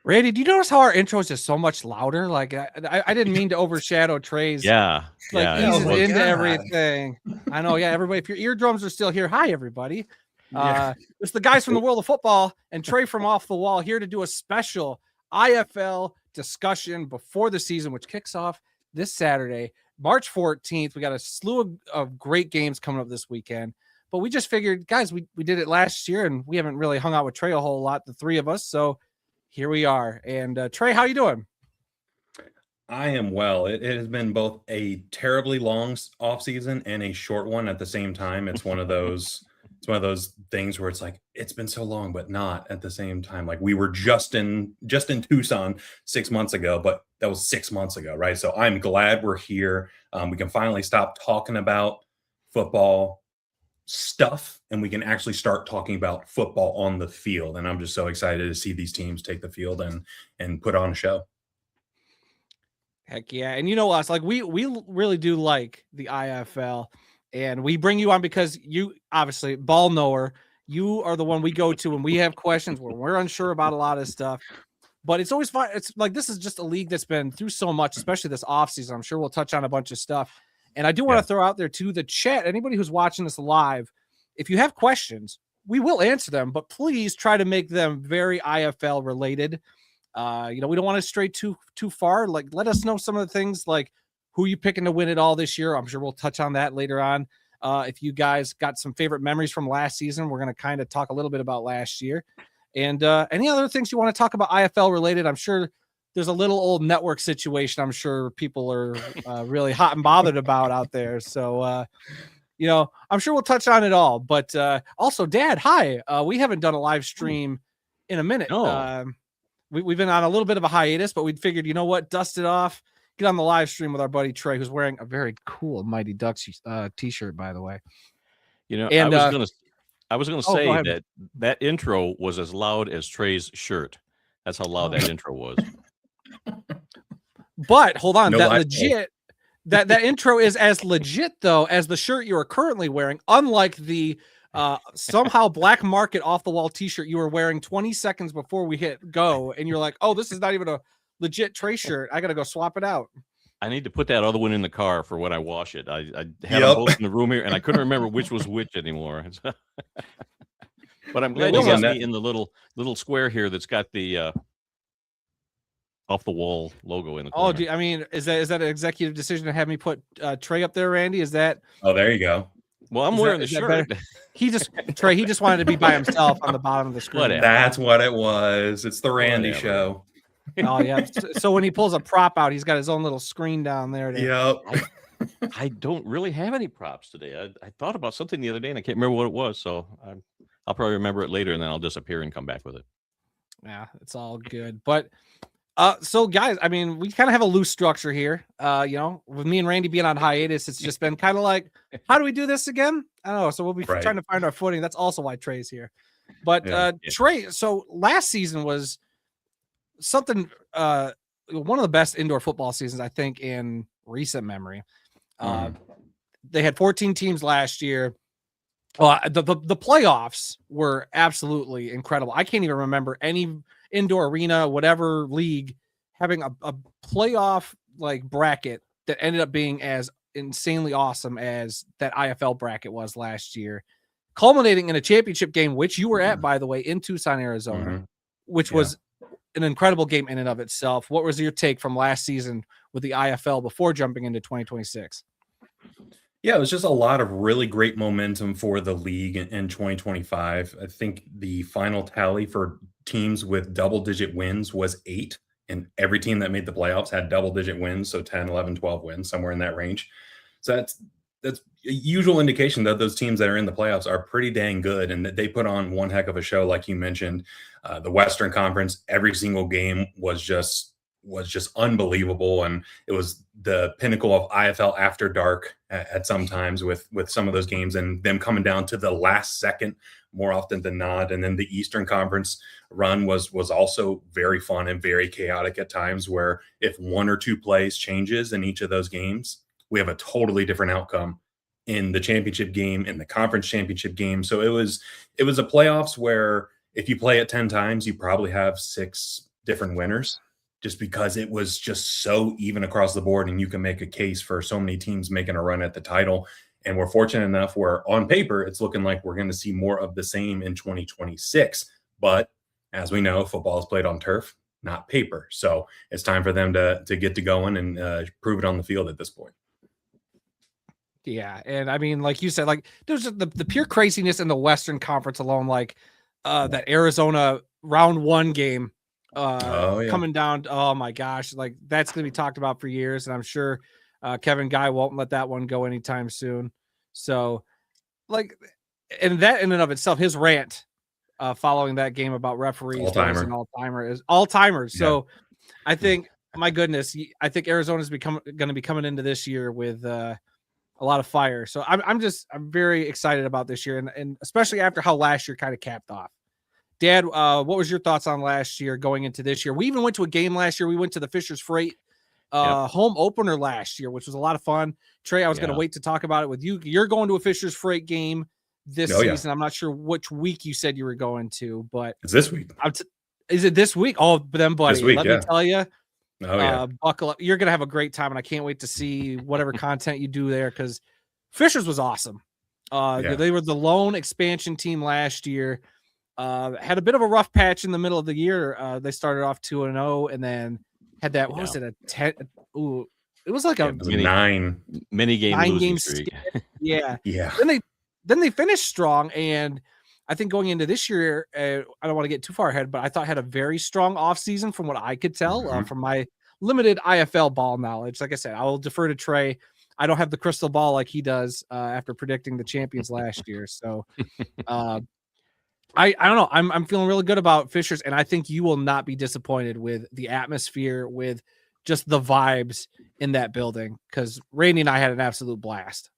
Randy, do you notice how our intro is just so much louder? Like I didn't mean to overshadow Trey's Yeah, like yeah. eases Oh, into God. everything. I know, yeah, everybody, if your eardrums are still here, hi everybody. Yeah. It's the guys from the world of football and Trey from Off the Wall here to do a special IFL discussion before the season, which kicks off this Saturday, March 14th. We got a slew of great games coming up this weekend. But we just figured, guys, we did it last year and we haven't really hung out with Trey a whole lot, the three of us. So here we are. And Trey, how you doing? I am well. It has been both a terribly long off season and a short one at the same time. It's one of those things where it's like it's been so long, but not at the same time. Like we were just in Tucson 6 months ago, but that was 6 months ago, right? So I'm glad we're here. We can finally stop talking about football stuff and we can actually start talking about football on the field. And I'm just so excited to see these teams take the field and put on a show. Heck yeah. And you know us, like we really do like the IFL, and we bring you on because you obviously ball knower. You are the one we go to when we have questions where we're unsure about a lot of stuff. But it's always fun. It's like this is just a league that's been through so much, especially this offseason. I'm sure we'll touch on a bunch of stuff. And I do want to throw out there to the chat, anybody who's watching this live, if you have questions, we will answer them, but please try to make them very IFL related. We don't want to stray too far. Like, let us know some of the things, like who you picking to win it all this year. I'm sure we'll touch on that later on. If you guys got some favorite memories from last season, we're going to kind of talk a little bit about last year. And any other things you want to talk about IFL related. I'm sure there's a little old network situation I'm sure people are really hot and bothered about out there. So, I'm sure we'll touch on it all. But also, Dad, hi. We haven't done a live stream in a minute. No. We've been on a little bit of a hiatus, but we figured, you know what, dust it off, get on the live stream with our buddy Trey, who's wearing a very cool Mighty Ducks t-shirt, by the way. And I was gonna go say ahead. that intro was as loud as Trey's shirt. That's how loud that intro was. But hold on, No that live legit that intro is as legit though as the shirt you are currently wearing, unlike the somehow black market off the wall t-shirt you were wearing 20 seconds before we hit go, and you're like, oh, this is not even a legit Trey shirt. I gotta go swap it out. I need to put that other one in the car for when I wash it. I had them both in the room here, and I couldn't remember which was which anymore. But I'm glad you got me in the little square here that's got the off the wall logo in the corner. Is that an executive decision to have me put Trey up there, Randy? Is that? Oh, there you go. Well, I'm wearing the shirt. He just wanted to be by himself on the bottom of the screen. Whatever. That's what it was. It's the Randy show. Oh yeah. So when he pulls a prop out, he's got his own little screen down there. Yep. I don't really have any props today. I thought about something the other day and I can't remember what it was. So I'll probably remember it later and then I'll disappear and come back with it. Yeah, it's all good. But so guys, I mean, we kind of have a loose structure here. With me and Randy being on hiatus, it's just been kind of like, how do we do this again? I don't know. So we'll be trying to find our footing. That's also why Trey's here. But Trey, so last season was something one of the best indoor football seasons, I think, in recent memory. They had 14 teams last year. The playoffs were absolutely incredible. I can't even remember any indoor arena, whatever league, having a playoff like bracket that ended up being as insanely awesome as that IFL bracket was last year, culminating in a championship game, which you were at, by the way, in Tucson, Arizona, which was an incredible game in and of itself. What was your take from last season with the IFL before jumping into 2026? Yeah, it was just a lot of really great momentum for the league in 2025. I think the final tally for teams with double-digit wins was 8, and every team that made the playoffs had double-digit wins, so 10, 11, 12 wins, somewhere in that range. So that's a usual indication that those teams that are in the playoffs are pretty dang good, and that they put on one heck of a show, like you mentioned. The Western Conference, every single game was just unbelievable, and it was the pinnacle of IFL after dark at some times with some of those games, and them coming down to the last second more often than not. And then the Eastern Conference run was also very fun and very chaotic at times, where if one or two plays changes in each of those games, we have a totally different outcome in the championship game, in the conference championship game. So it was a playoffs where if you play it 10 times, you probably have 6 different winners, just because it was just so even across the board, and you can make a case for so many teams making a run at the title. And we're fortunate enough where on paper, it's looking like we're going to see more of the same in 2026. But as we know, football is played on turf, not paper. So it's time for them to get to going and prove it on the field at this point. Yeah. And I mean, like you said, like there's the pure craziness in the Western Conference alone, like that Arizona round 1 game coming down. Oh my gosh. Like that's going to be talked about for years. And I'm sure Kevin Guy won't let that one go anytime soon. So like, and that in and of itself, his rant following that game about referees is all-timers. So I think, my goodness, I think Arizona's going to be coming into this year with a lot of fire. So I'm very excited about this year, and especially after how last year kind of capped off. Dad, what was your thoughts on last year going into this year? We even went to a game last year. We went to the Fisher's Freight home opener last year, which was a lot of fun. Trey, I was going to wait to talk about it with you. You're going to a Fisher's Freight game this season. I'm not sure which week you said you were going to, but it's this week. Is it this week? Oh, then buddy, this week, let me tell you. Buckle up. You're going to have a great time, and I can't wait to see whatever content you do there, because Fisher's was awesome. They were the lone expansion team last year. Had a bit of a rough patch in the middle of the year. They started off 2-0 and then had that, what was it, a 10? Ooh, it was like a mini game streak. Yeah. Yeah. Then they finished strong, and I think going into this year, I don't want to get too far ahead, but I thought had a very strong offseason from what I could tell from my limited IFL ball knowledge. Like I said, I will defer to Trey. I don't have the crystal ball like he does after predicting the champions last year. So I don't know. I'm feeling really good about Fishers, and I think you will not be disappointed with the atmosphere, with just the vibes in that building, because Randy and I had an absolute blast.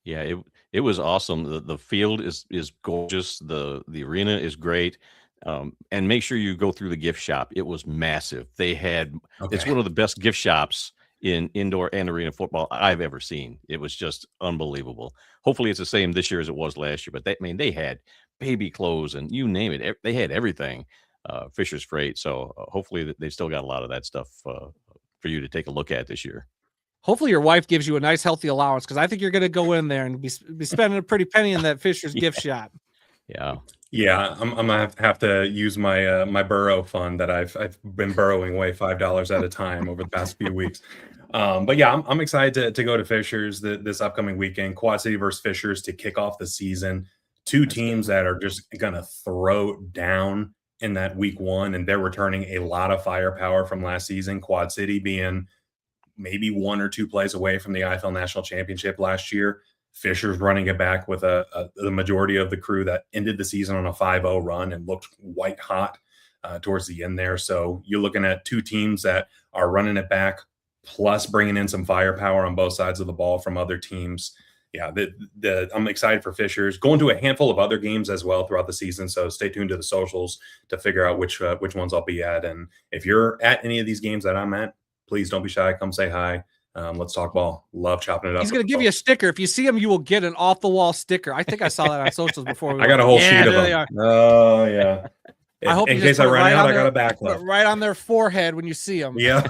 Yeah, it was awesome. The field is gorgeous. The arena is great. And make sure you go through the gift shop. It was massive. They had it's one of the best gift shops in indoor and arena football I've ever seen. It was just unbelievable. Hopefully it's the same this year as it was last year, but they had baby clothes and you name it. They had everything. Fisher's Freight. So hopefully they still got a lot of that stuff for you to take a look at this year. Hopefully your wife gives you a nice healthy allowance, because I think you're going to go in there and be spending a pretty penny in that Fisher's gift shop. Yeah, I'm gonna have to use my my burrow fund that I've been burrowing away $5 at a time over the past few weeks. But yeah, I'm excited to go to Fishers this upcoming weekend. Quad City versus Fishers to kick off the season. That's teams that are just gonna throw down in that week 1, and they're returning a lot of firepower from last season. Quad City being maybe 1 or 2 plays away from the IFL National Championship last year. Fisher's running it back with the majority of the crew that ended the season on a 5-0 run and looked white hot towards the end there. So you're looking at 2 teams that are running it back, plus bringing in some firepower on both sides of the ball from other teams. Yeah, I'm excited for Fishers. Going to a handful of other games as well throughout the season, so stay tuned to the socials to figure out which ones I'll be at. And if you're at any of these games that I'm at, please don't be shy. Come say hi. Let's talk ball. Love chopping it up. He's going to give you a sticker. If you see him, you will get an off-the-wall sticker. I think I saw that on socials before. I got a whole sheet of them. Oh, yeah. I hope in case I run out, I got a backlist. Right on their forehead when you see them. Yeah.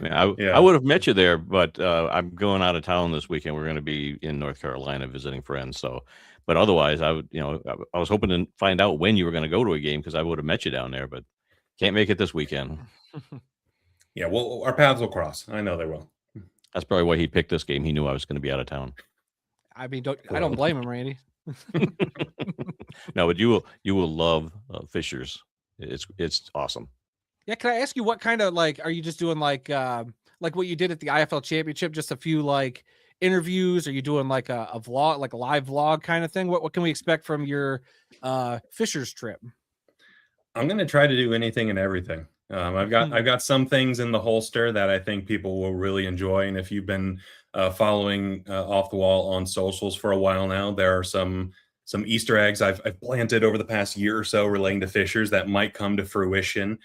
I would have met you there, but I'm going out of town this weekend. We're going to be in North Carolina visiting friends. So, but otherwise, I was hoping to find out when you were going to go to a game, because I would have met you down there, but can't make it this weekend. Yeah, well, our paths will cross. I know they will. That's probably why he picked this game. He knew I was going to be out of town. I mean, I don't blame him, Randy. No, but you will love Fishers. It's awesome. Yeah, can I ask you what kind of, like, are you just doing like what you did at the IFL Championship, just a few like interviews? Are you doing like a vlog, like a live vlog kind of thing? What can we expect from your Fishers trip? I'm going to try to do anything and everything. I've got some things in the holster that I think people will really enjoy. And if you've been following Off the Wall on socials for a while now, there are some Easter eggs I've planted over the past year or so relating to Fishers that might come to fruition.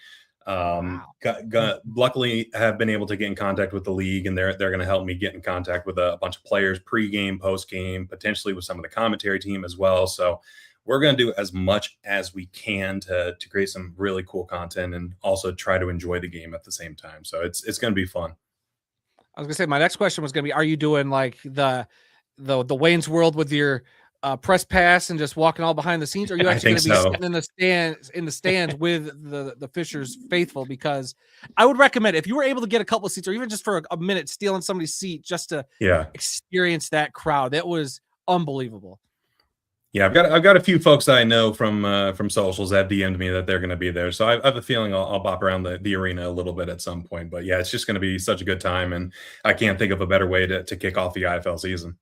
Luckily, have been able to get in contact with the league, and they're going to help me get in contact with a bunch of players, pregame, postgame, potentially with some of the commentary team as well. So we're going to do as much as we can to create some really cool content and also try to enjoy the game at the same time. So it's going to be fun. I was gonna say my next question was gonna be: are you doing like the Wayne's World with your press pass and just walking all behind the scenes? Or are you actually gonna be sitting in the stands with the Fishers faithful? Because I would recommend, if you were able to get a couple of seats, or even just for a minute, stealing somebody's seat just to experience that crowd. That was unbelievable. Yeah, I've got a few folks that I know from socials that DM'd me that they're going to be there. So I have a feeling I'll bop around the arena a little bit at some point. But yeah, it's just going to be such a good time, and I can't think of a better way to kick off the IFL season.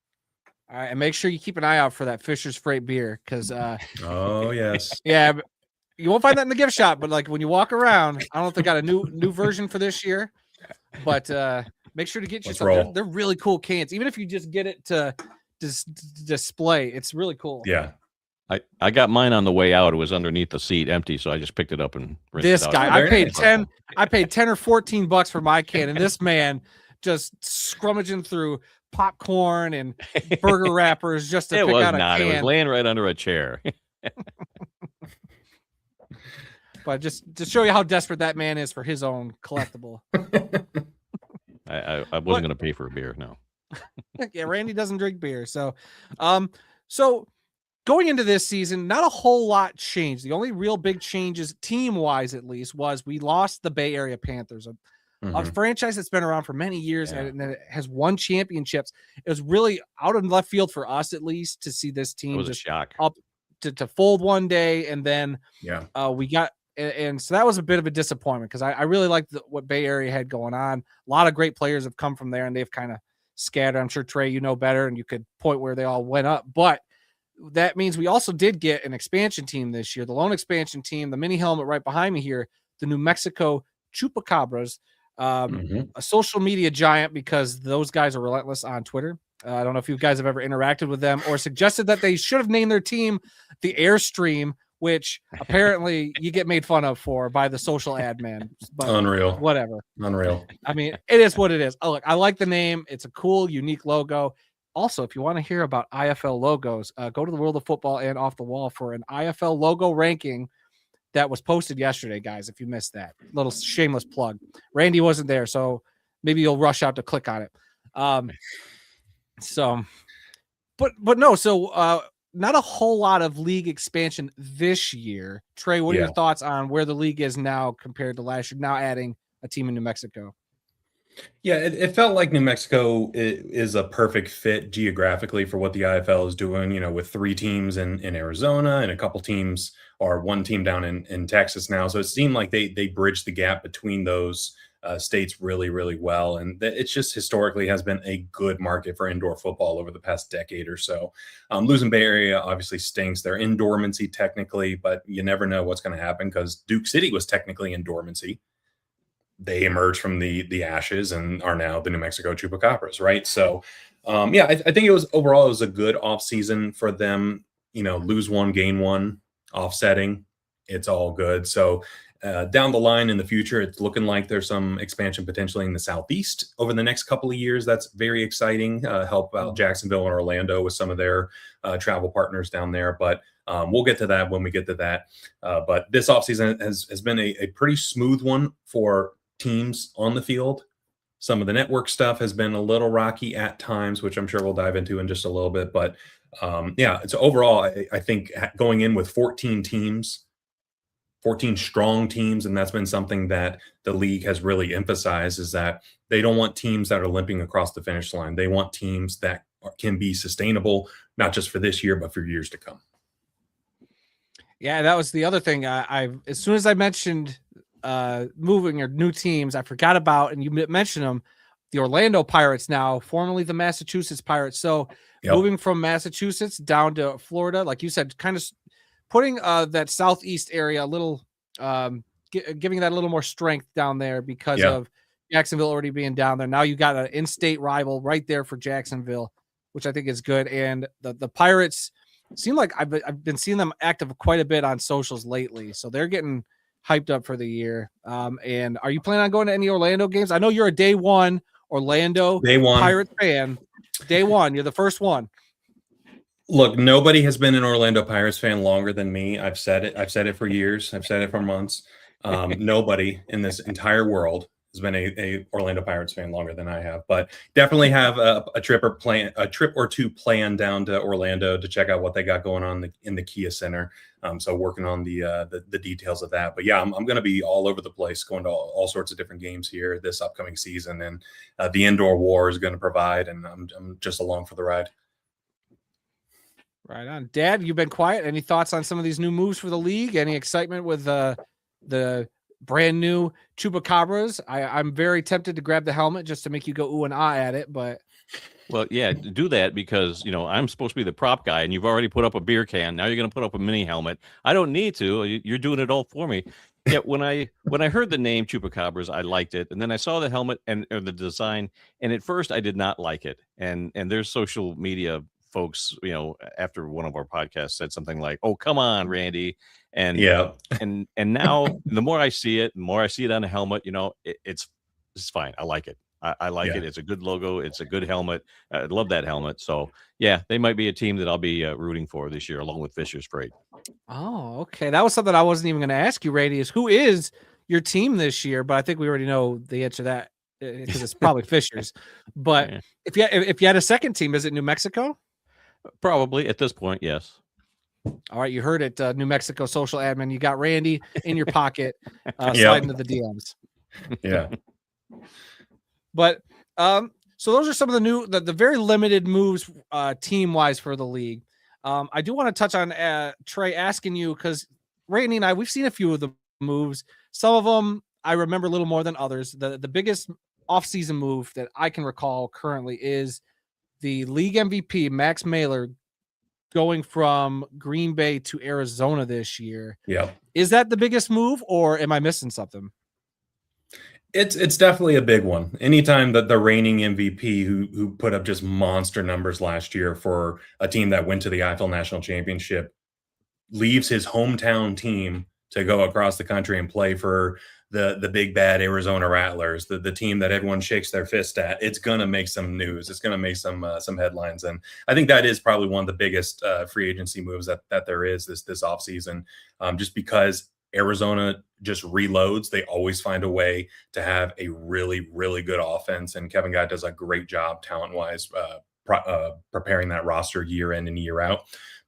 All right, and make sure you keep an eye out for that Fisher's Freight beer, because oh yes, yeah, you won't find that in the gift shop. But like when you walk around, I don't know if they got a new version for this year, but make sure to get you some. They're really cool cans, even if you just get it to display. It's really cool. Yeah. I got mine on the way out. It was underneath the seat, empty, so I just picked it up and rinsed this it out. guy, I paid 10 or 14 bucks for my can, and this man just scrummaging through popcorn and burger wrappers just to pick out a can. It was laying right under a chair. But just to show you how desperate that man is for his own collectible. I wasn't going to pay for a beer, no. Yeah, Randy doesn't drink beer. So going into this season, not a whole lot changed. The only real big changes, team-wise at least, was we lost the Bay Area Panthers, a franchise that's been around for many years and it has won championships. It was really out of left field for us, at least, to see this team just shock up to fold one day, and then we got. And so that was a bit of a disappointment, because I really liked what Bay Area had going on. A lot of great players have come from there, and they've kind of scattered. I'm sure, Trey, you know better, and you could point where they all went up. But that means we also did get an expansion team this year, the lone expansion team, the mini helmet right behind me here, the New Mexico Chupacabras, a social media giant, because those guys are relentless on Twitter. I don't know if you guys have ever interacted with them or suggested that they should have named their team the Airstream, which apparently you get made fun of for by the social ad man. But unreal. Whatever. Unreal. I mean, it is what it is. Oh, look, I like the name. It's a cool, unique logo. Also, if you want to hear about IFL logos, go to the World of Football and Off the Wall for an IFL logo ranking that was posted yesterday, guys, if you missed that. Little shameless plug. Randy wasn't there, so maybe you'll rush out to click on it. But no, so not a whole lot of league expansion this year. Trey, what are your thoughts on where the league is now compared to last year, now adding a team in New Mexico? Yeah, it felt like New Mexico is a perfect fit geographically for what the IFL is doing, with 3 teams in Arizona and a couple teams, or one team down in Texas now. So it seemed like they bridged the gap between those states really, really well. And it's just historically has been a good market for indoor football over the past decade or so. Losing Bay Area obviously stinks. They're in dormancy technically, but you never know what's going to happen, because Duke City was technically in dormancy. They emerged from the ashes and are now the New Mexico Chupacabras, right? So, I think it was a good offseason for them. Lose one, gain one, offsetting. It's all good. So down the line in the future, it's looking like there's some expansion potentially in the Southeast over the next couple of years. That's very exciting. Help out Jacksonville and Orlando with some of their travel partners down there. But we'll get to that when we get to that. But this offseason has been a pretty smooth one for teams on the field. Some of the network stuff has been a little rocky at times, which I'm sure we'll dive into in just a little bit. But it's overall, I think going in with 14 teams, 14 strong teams, and that's been something that the league has really emphasized, is that they don't want teams that are limping across the finish line. They want teams that can be sustainable, not just for this year, but for years to come. Yeah, that was the other thing. As soon as I mentioned moving or new teams, I forgot about, and you mentioned them, the Orlando Pirates, now formerly the Massachusetts Pirates. So moving from Massachusetts down to Florida, like you said, kind of putting that southeast area a little, giving that a little more strength down there because of Jacksonville already being down there. Now you got an in-state rival right there for Jacksonville, which I think is good. And the Pirates seem like I've been seeing them active quite a bit on socials lately, so they're getting hyped up for the year. And are you planning on going to any Orlando games? I know you're a day one Orlando Pirate fan. Day one, you're the first one. Look, nobody has been an Orlando Pirates fan longer than me. I've said it. I've said it for years. I've said it for months. Nobody in this entire world has been a Orlando Pirates fan longer than I have. But definitely have a trip or two planned down to Orlando to check out what they got going on in the Kia Center. So working on the details of that. But yeah, I'm going to be all over the place, going to all sorts of different games here this upcoming season, and the indoor war is going to provide, and I'm just along for the ride. Right on. Dad, you've been quiet. Any thoughts on some of these new moves for the league? Any excitement with the brand new Chupacabras? I'm very tempted to grab the helmet just to make you go ooh and ah at it, but well, yeah, do that because I'm supposed to be the prop guy, and you've already put up a beer can. Now you're going to put up a mini helmet. I don't need to. You're doing it all for me. Yeah, when I heard the name Chupacabras, I liked it, and then I saw the helmet or the design, and at first I did not like it. And there's social media folks, after one of our podcasts said something like, "Oh, come on, Randy," and yeah, and now the more I see it, on a helmet, it's fine. I like it. I like it. It's a good logo. It's a good helmet. I love that helmet. So yeah, they might be a team that I'll be rooting for this year, along with Fisher's Freight. Oh, okay. That was something I wasn't even going to ask you, Randy, is who is your team this year? But I think we already know the answer to that because it's probably Fisher's. But Yeah. if you had a second team, is it New Mexico? Probably at this point, yes. All right, you heard it, New Mexico social admin. You got Randy in your pocket, sliding to the DMs. Yeah. But so those are some of the very limited moves team wise for the league. I do want to touch on Trey, asking you, because Randy and I, we've seen a few of the moves. Some of them I remember a little more than others. The biggest offseason move that I can recall currently is the league MVP, Max Mailer, going from Green Bay to Arizona this year. Yeah. Is that the biggest move, or am I missing something? It's definitely a big one. Anytime that the reigning MVP who put up just monster numbers last year for a team that went to the IFL National Championship leaves his hometown team to go across the country and play for the big bad Arizona Rattlers, the team that everyone shakes their fist at, it's gonna make some news. It's gonna make some headlines, and I think that is probably one of the biggest free agency moves that there is this offseason, just because Arizona just reloads. They always find a way to have a really, really good offense, and Kevin Guy does a great job talent-wise preparing that roster year in and year out.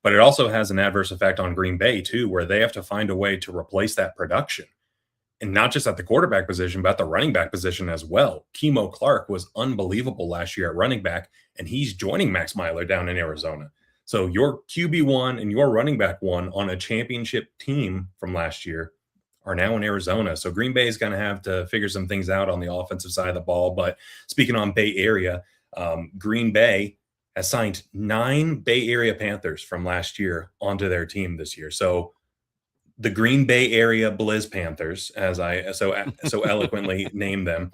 But it also has an adverse effect on Green Bay too, where they have to find a way to replace that production. And not just at the quarterback position, but at the running back position as well. Kemo Clark was unbelievable last year at running back, and he's joining Max Mailer down in Arizona. So your QB1 and your running back one on a championship team from last year are now in Arizona. So Green Bay is going to have to figure some things out on the offensive side of the ball. But speaking on Bay Area, Green Bay has signed 9 Bay Area Panthers from last year onto their team this year. So the Green Bay Area Blizz Panthers, as I so eloquently named them,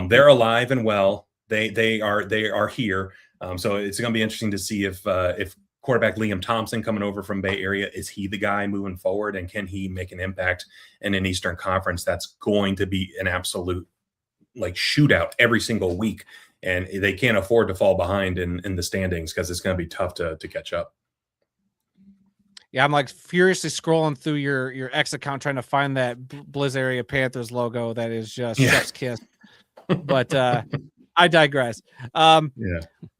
they're alive and well. They are here. So it's going to be interesting to see if quarterback Liam Thompson coming over from Bay Area, is he the guy moving forward, and can he make an impact in an Eastern Conference that's going to be an absolute shootout every single week, and they can't afford to fall behind in the standings because it's going to be tough to catch up. Yeah, I'm furiously scrolling through your X account trying to find that Blizz Area Panthers logo that is just chef's kiss. But I digress. But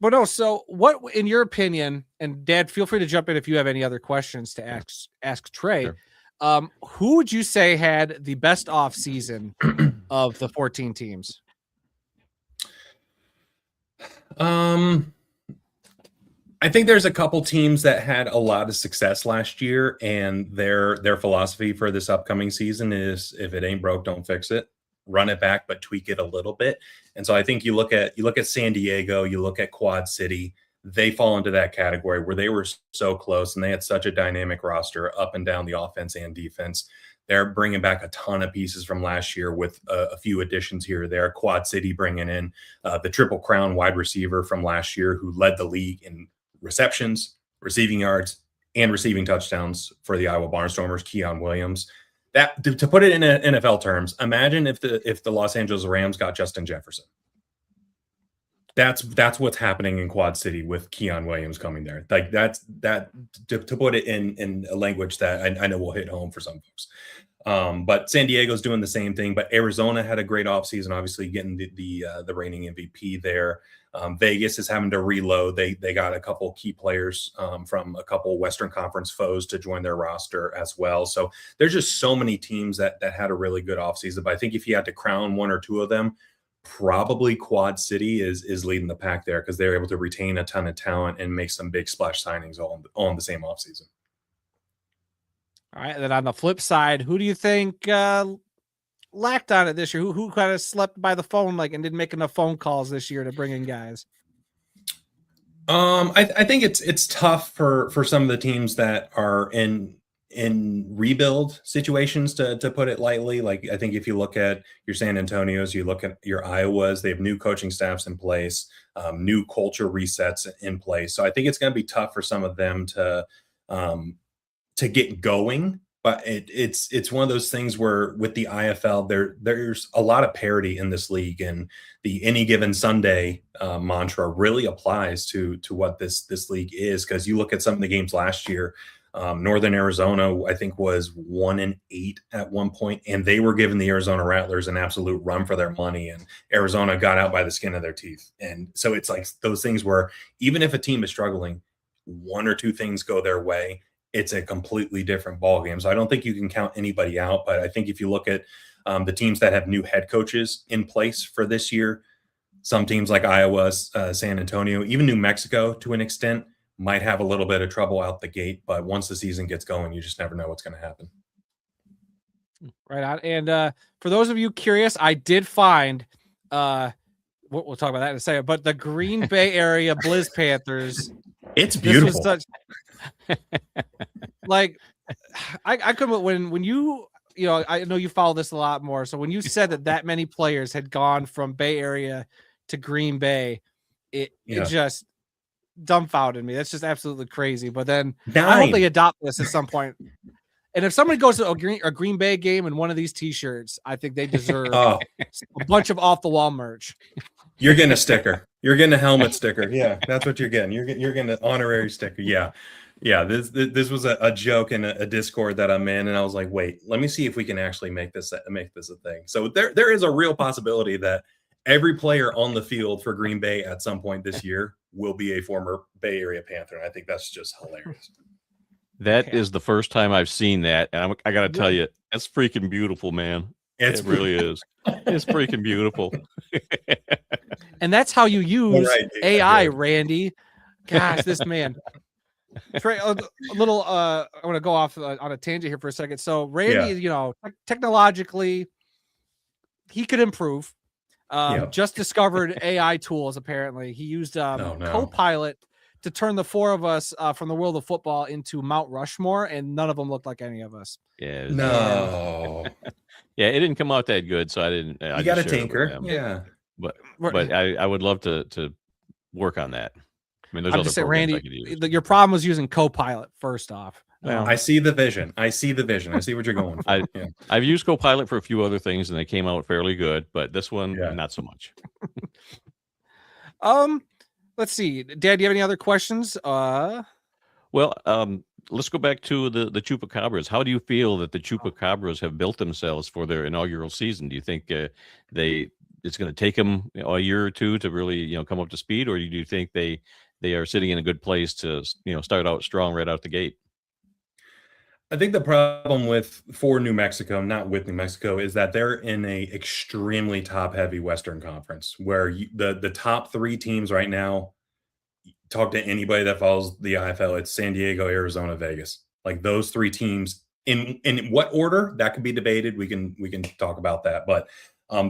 no, so what, in your opinion, and Dad, feel free to jump in if you have any other questions to ask Trey. Sure. Who would you say had the best off season of the 14 teams? I think there's a couple teams that had a lot of success last year, and their philosophy for this upcoming season is, if it ain't broke, don't fix it. Run it back, but tweak it a little bit. And so I think you look at San Diego, you look at Quad City, they fall into that category where they were so close and they had such a dynamic roster up and down the offense and defense. They're bringing back a ton of pieces from last year with a few additions here or there. Quad City bringing in the Triple Crown wide receiver from last year who led the league in receptions, receiving yards, and receiving touchdowns for the Iowa Barnstormers, Keon Williams. That, to put it in NFL terms, imagine if the Los Angeles Rams got Justin Jefferson. That's what's happening in Quad City with Keon Williams coming there. Like that to put it in a language that I know will hit home for some folks. But San Diego's doing the same thing. But Arizona had a great offseason, obviously getting the reigning MVP there. Vegas is having to reload. They got a couple key players from a couple Western Conference foes to join their roster as well. So there's just so many teams that had a really good offseason. But I think if you had to crown one or two of them, probably Quad City is leading the pack there because they're able to retain a ton of talent and make some big splash signings all on the same offseason. All right. And then on the flip side, who do you think lacked on it this year? Who kind of slept by the phone and didn't make enough phone calls this year to bring in guys? I think it's tough for some of the teams that are in rebuild situations, to put it lightly. Like, I think if you look at your San Antonios, you look at your Iowas, they have new coaching staffs in place, new culture resets in place. So I think it's going to be tough for some of them to get going. But it's one of those things where with the IFL, there's a lot of parity in this league, and the any given Sunday mantra really applies to what this league is. Because you look at some of the games last year, Northern Arizona, I think, was 1-8 at one point, and they were giving the Arizona Rattlers an absolute run for their money, and Arizona got out by the skin of their teeth. And so it's like those things where even if a team is struggling, one or two things go their way, it's a completely different ballgame. So I don't think you can count anybody out, but I think if you look at the teams that have new head coaches in place for this year, some teams like Iowa, San Antonio, even New Mexico to an extent, might have a little bit of trouble out the gate, but once the season gets going, you just never know what's going to happen. Right on. And for those of you curious, I did find, we'll talk about that in a second, but the Green Bay area Blizz Panthers. It's beautiful. This was such, I couldn't, when you I know you follow this a lot more. So when you said that many players had gone from Bay Area to Green Bay, it just dumbfounded me. That's just absolutely crazy. But then I hope they adopt this at some point. And if somebody goes to a Green Bay game in one of these T-shirts, I think they deserve a bunch of off the wall merch. You're getting a sticker. You're getting a helmet sticker. Yeah, that's what you're getting. You're getting an honorary sticker. Yeah. This was a joke in a Discord that I'm in, and I was like, wait, let me see if we can actually make this a thing. So there is a real possibility that every player on the field for Green Bay at some point this year will be a former Bay Area Panther. And I think that's just hilarious. That is the first time I've seen that. And I got to tell you, that's freaking beautiful, man. It really is. It's freaking beautiful. And that's how you use AI, Randy. Gosh, this man. Trey, I want to go off on a tangent here for a second. So Randy, technologically, he could improve. Just discovered AI tools. Apparently, he used Copilot to turn the four of us from the world of football into Mount Rushmore, and none of them looked like any of us. Yeah. No. Yeah, it didn't come out that good, so I didn't. You got a tinker. Yeah. But I would love to work on that. I mean, there's I'm other just saying, programs Randy, I could use. your problem was using Copilot first off. I see the vision. I see what you're going for. I've used Copilot for a few other things, and they came out fairly good, but this one, not so much. Let's see. Dad, do you have any other questions? Well, let's go back to the Chupacabras. How do you feel that the Chupacabras have built themselves for their inaugural season? Do you think it's going to take them a year or two to really come up to speed, or do you think they are sitting in a good place to start out strong right out the gate? I think the problem for New Mexico, not with New Mexico, is that they're in a extremely top-heavy Western Conference where the top three teams right now, talk to anybody that follows the IFL, it's San Diego, Arizona, Vegas. Like those three teams, in what order, that could be debated. We can talk about that. But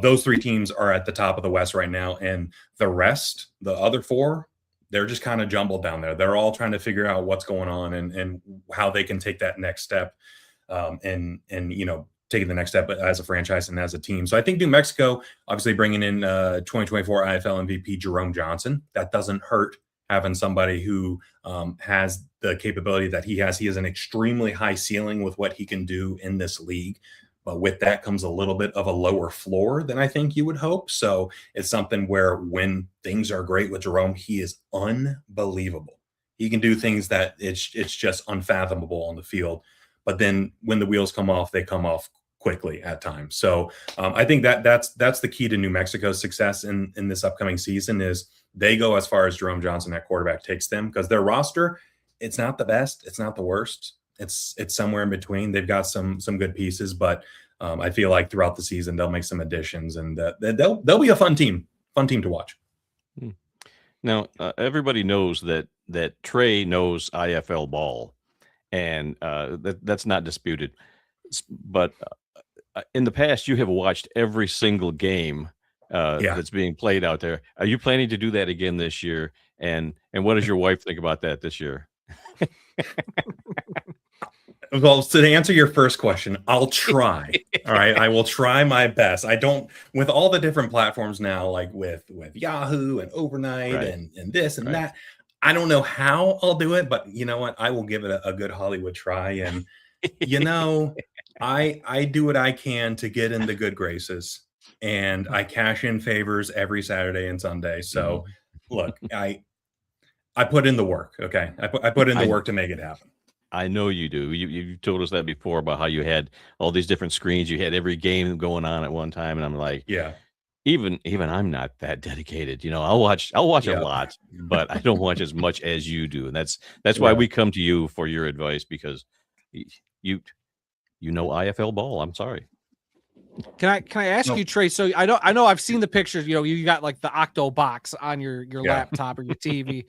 those three teams are at the top of the West right now. And the rest, the other four, they're just kind of jumbled down there. They're all trying to figure out what's going on and how they can take that next step and taking the next step as a franchise and as a team. So I think New Mexico, obviously bringing in 2024 IFL MVP Jerome Johnson, that doesn't hurt having somebody who has the capability that he has. He has an extremely high ceiling with what he can do in this league. But with that comes a little bit of a lower floor than I think you would hope. So it's something where when things are great with Jerome, he is unbelievable. He can do things that it's just unfathomable on the field. But then when the wheels come off, they come off quickly at times. So I think that's the key to New Mexico's success in this upcoming season is they go as far as Jerome Johnson at quarterback takes them, because their roster, it's not the best, it's not the worst. It's somewhere in between. They've got some good pieces, but I feel like throughout the season they'll make some additions, and they'll be a fun team to watch. Now everybody knows that Trey knows IFL ball, and that's not disputed. But in the past, you have watched every single game that's being played out there. Are you planning to do that again this year? And what does your wife think about that this year? Well, so to answer your first question, I'll try. All right. I will try my best. I don't, with all the different platforms now, like with Yahoo and Overnight and this and that, I don't know how I'll do it, but you know what? I will give it a good Hollywood try. And, I do what I can to get in the good graces, and I cash in favors every Saturday and Sunday. So look, I put in the work. Okay. I put in the work to make it happen. I know you do. You told us that before about how you had all these different screens. You had every game going on at one time, and I'm like, yeah. Even I'm not that dedicated. I'll watch a lot, but I don't watch as much as you do, and that's why we come to you for your advice, because you know IFL ball. I'm sorry. Can I ask you, Trey? So I know I've seen the pictures. You got like the Octo box on your laptop or your TV.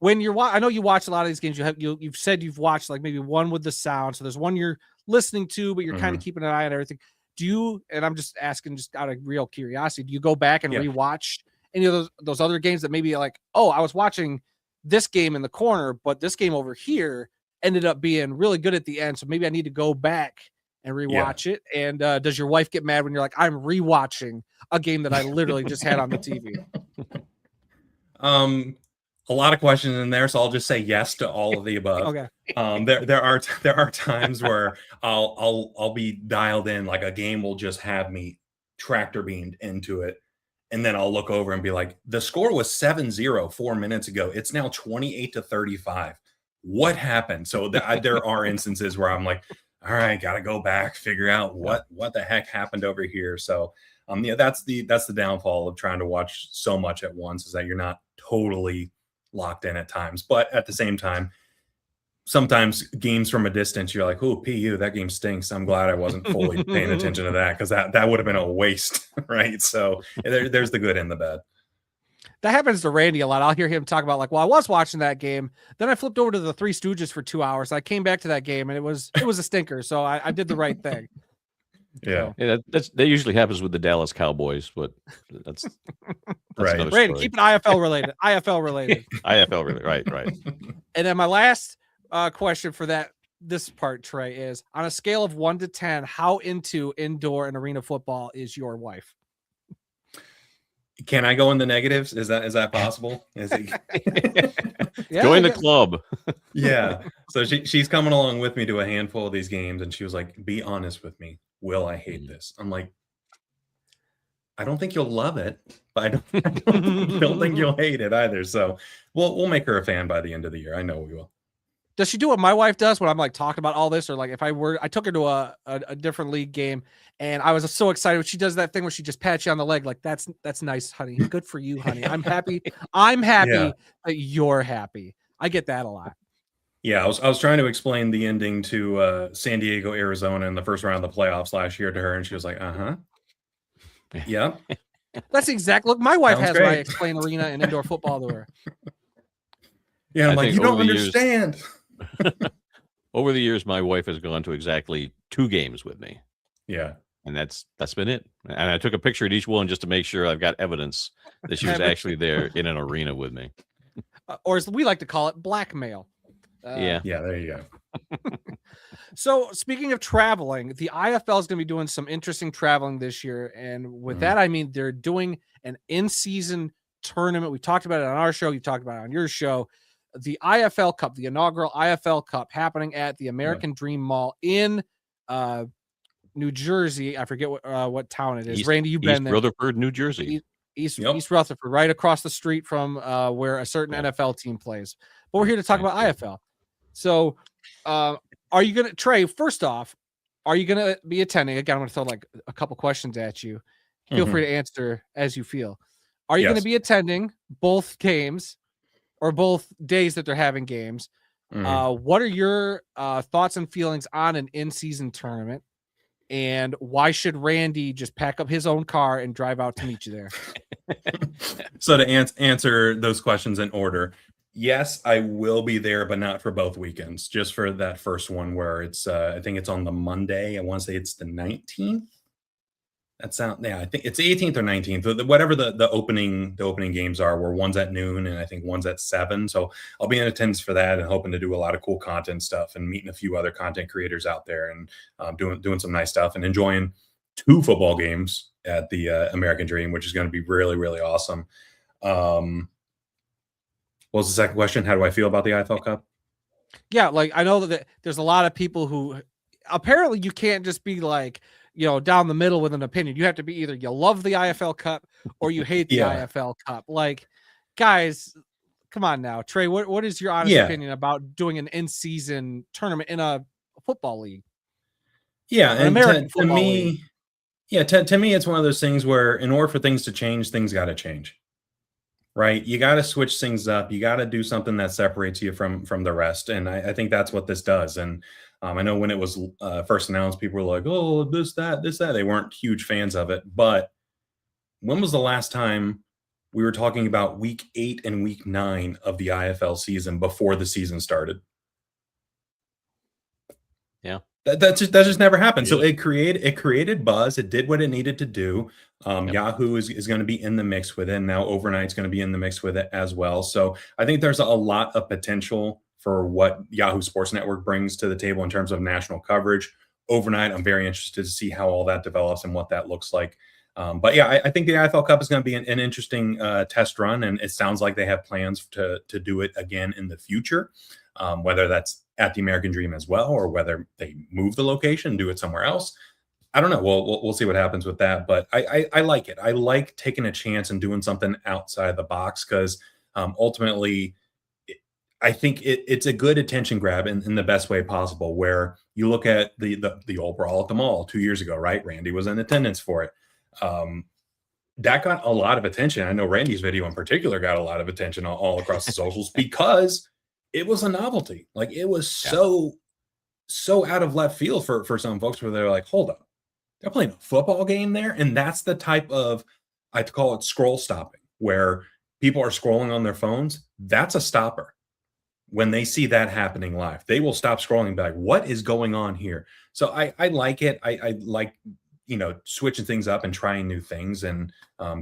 When I know you watch a lot of these games. You've said you've watched like maybe one with the sound. So there's one you're listening to, but you're kind of keeping an eye on everything. Do you? And I'm just asking, just out of real curiosity, do you go back and rewatch any of those other games that maybe like, oh, I was watching this game in the corner, but this game over here ended up being really good at the end, so maybe I need to go back and rewatch it? And does your wife get mad when you're like, I'm rewatching a game that I literally just had on the TV? A lot of questions in there, so I'll just say yes to all of the above. Okay. There are times where I'll be dialed in, like a game will just have me tractor beamed into it, and then I'll look over and be like, the score was 7-0 4 minutes ago. It's now 28-35. What happened? So there are instances where I'm like, all right, got to go back, figure out what the heck happened over here. So that's the downfall of trying to watch so much at once, is that you're not totally locked in at times. But at the same time, sometimes games from a distance, you're like, oh, PU, that game stinks. I'm glad I wasn't fully paying attention to that, because that would have been a waste, right? So there's the good and the bad. That happens to Randy a lot. I'll hear him talk about like, well, I was watching that game, then I flipped over to the Three Stooges for 2 hours. I came back to that game, and it was a stinker. So I did the right thing. Yeah, that usually happens with the Dallas Cowboys, but that's right. Randy, keep it IFL related. IFL related. IFL related. Right. And then my last question for this part, Trey, is on a scale of 1 to 10, how into indoor and arena football is your wife? Can I go in the negatives? Is that possible? Join the club. Yeah. So she's coming along with me to a handful of these games, and she was like, be honest with me. Will I hate this? I'm like, I don't think you'll love it, but I don't think you'll hate it either. So we'll make her a fan by the end of the year. I know we will. Does she do what my wife does when I'm like talking about all this? Or like if I took her to a different league game and I was so excited. She does that thing where she just pats you on the leg. Like, that's nice, honey. Good for you, honey. I'm happy. I'm happy that you're happy. I get that a lot. Yeah, I was trying to explain the ending to San Diego, Arizona in the first round of the playoffs last year to her, and she was like, yeah. That's exactly. Look, my wife Sounds has great. when I explain arena and indoor football to her. Yeah, I'm like, you don't understand. Over the years, my wife has gone to exactly 2 games with me. Yeah. And that's been it. And I took a picture at each one just to make sure I've got evidence that she was actually there in an arena with me. Or as we like to call it, blackmail. Yeah, there you go. So speaking of traveling, the IFL is going to be doing some interesting traveling this year. And with that, I mean, they're doing an in-season tournament. We talked about it on our show. You talked about it on your show. The IFL Cup, the inaugural IFL Cup, happening at the American Dream Mall in New Jersey. I forget what town it is. East, Randy, you've been there. Rutherford, New Jersey. East Rutherford, right across the street from where a certain NFL team plays. But we're here to talk about IFL. So, are you gonna, Trey? First off, are you gonna be attending? Again, I'm gonna throw like a couple questions at you. Feel free to answer as you feel. Are you gonna be attending both games or both days that they're having games? What are your thoughts and feelings on an in-season tournament? And why should Randy just pack up his own car and drive out to meet you there? So to answer those questions in order, yes, I will be there, but not for both weekends. Just for that first one where it's, I think it's on the Monday. I want to say it's the 19th. I think it's the 18th or 19th, whatever the opening games are, where one's at noon and I think one's at 7. So I'll be in attendance for that and hoping to do a lot of cool content stuff and meeting a few other content creators out there and doing some nice stuff and enjoying 2 football games at the American Dream, which is going to be really, really awesome. What was the second question? How do I feel about the IFL Cup? Yeah, like I know that there's a lot of people who apparently you can't just be like, down the middle with an opinion. You have to be either you love the IFL Cup or you hate the IFL Cup. Like, guys, come on now. Trey, what is your honest opinion about doing an in-season tournament in a football league? Yeah, and to me, to me, it's one of those things where in order for things to change, things got to change. Right? You got to switch things up. You got to do something that separates you from the rest. And I think that's what this does. And I know when it was first announced, people were like, oh, this, that. They weren't huge fans of it. But when was the last time we were talking about week 8 and week 9 of the IFL season before the season started? Yeah. That just never happened. So it created buzz. It did what it needed to do. Yahoo is going to be in the mix with it. Now Overnight's going to be in the mix with it as well. So I think there's a lot of potential for what Yahoo Sports Network brings to the table in terms of national coverage. Overnight, I'm very interested to see how all that develops and what that looks like. But yeah, I think the IFL Cup is going to be an interesting test run, and it sounds like they have plans to do it again in the future, whether that's at the American Dream as well, or whether they move the location and do it somewhere else. I don't know. We'll see what happens with that. But I like it. I like taking a chance and doing something outside the box because ultimately, I think it's a good attention grab in the best way possible. Where you look at the old brawl at the mall 2 years ago, right? Randy was in attendance for it. That got a lot of attention. I know Randy's video in particular got a lot of attention all across the socials because it was a novelty. Like it was so out of left field for some folks where they're like, hold up, they're playing a football game there. And that's the type of, I call it scroll stopping, where people are scrolling on their phones. That's a stopper. When they see that happening live, they will stop scrolling back. What is going on here? So I like it. I like, switching things up and trying new things, and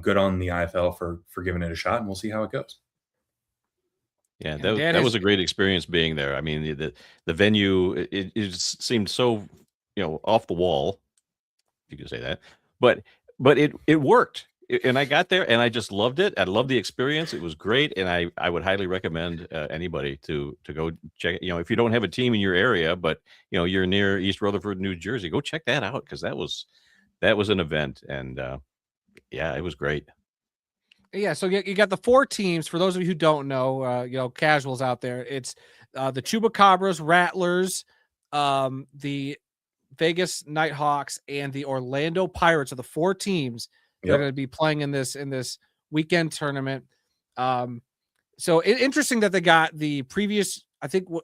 good on the IFL for giving it a shot, and we'll see how it goes. Yeah, that was a great experience being there. I mean, the venue, it seemed so, off the wall, if you could say that, but it worked. And I got there and I just loved it. I loved the experience. It was great. And I would highly recommend anybody to go check it. If you don't have a team in your area, but you're near East Rutherford, New Jersey, go check that out. Cause that was an event. And it was great. Yeah. So you got the 4 teams. For those of you who don't know, casuals out there, it's the Chupacabras, Rattlers, the Vegas Nighthawks, and the Orlando Pirates are the 4 teams that are going to be playing in this weekend tournament. So interesting that they got the previous, I think, were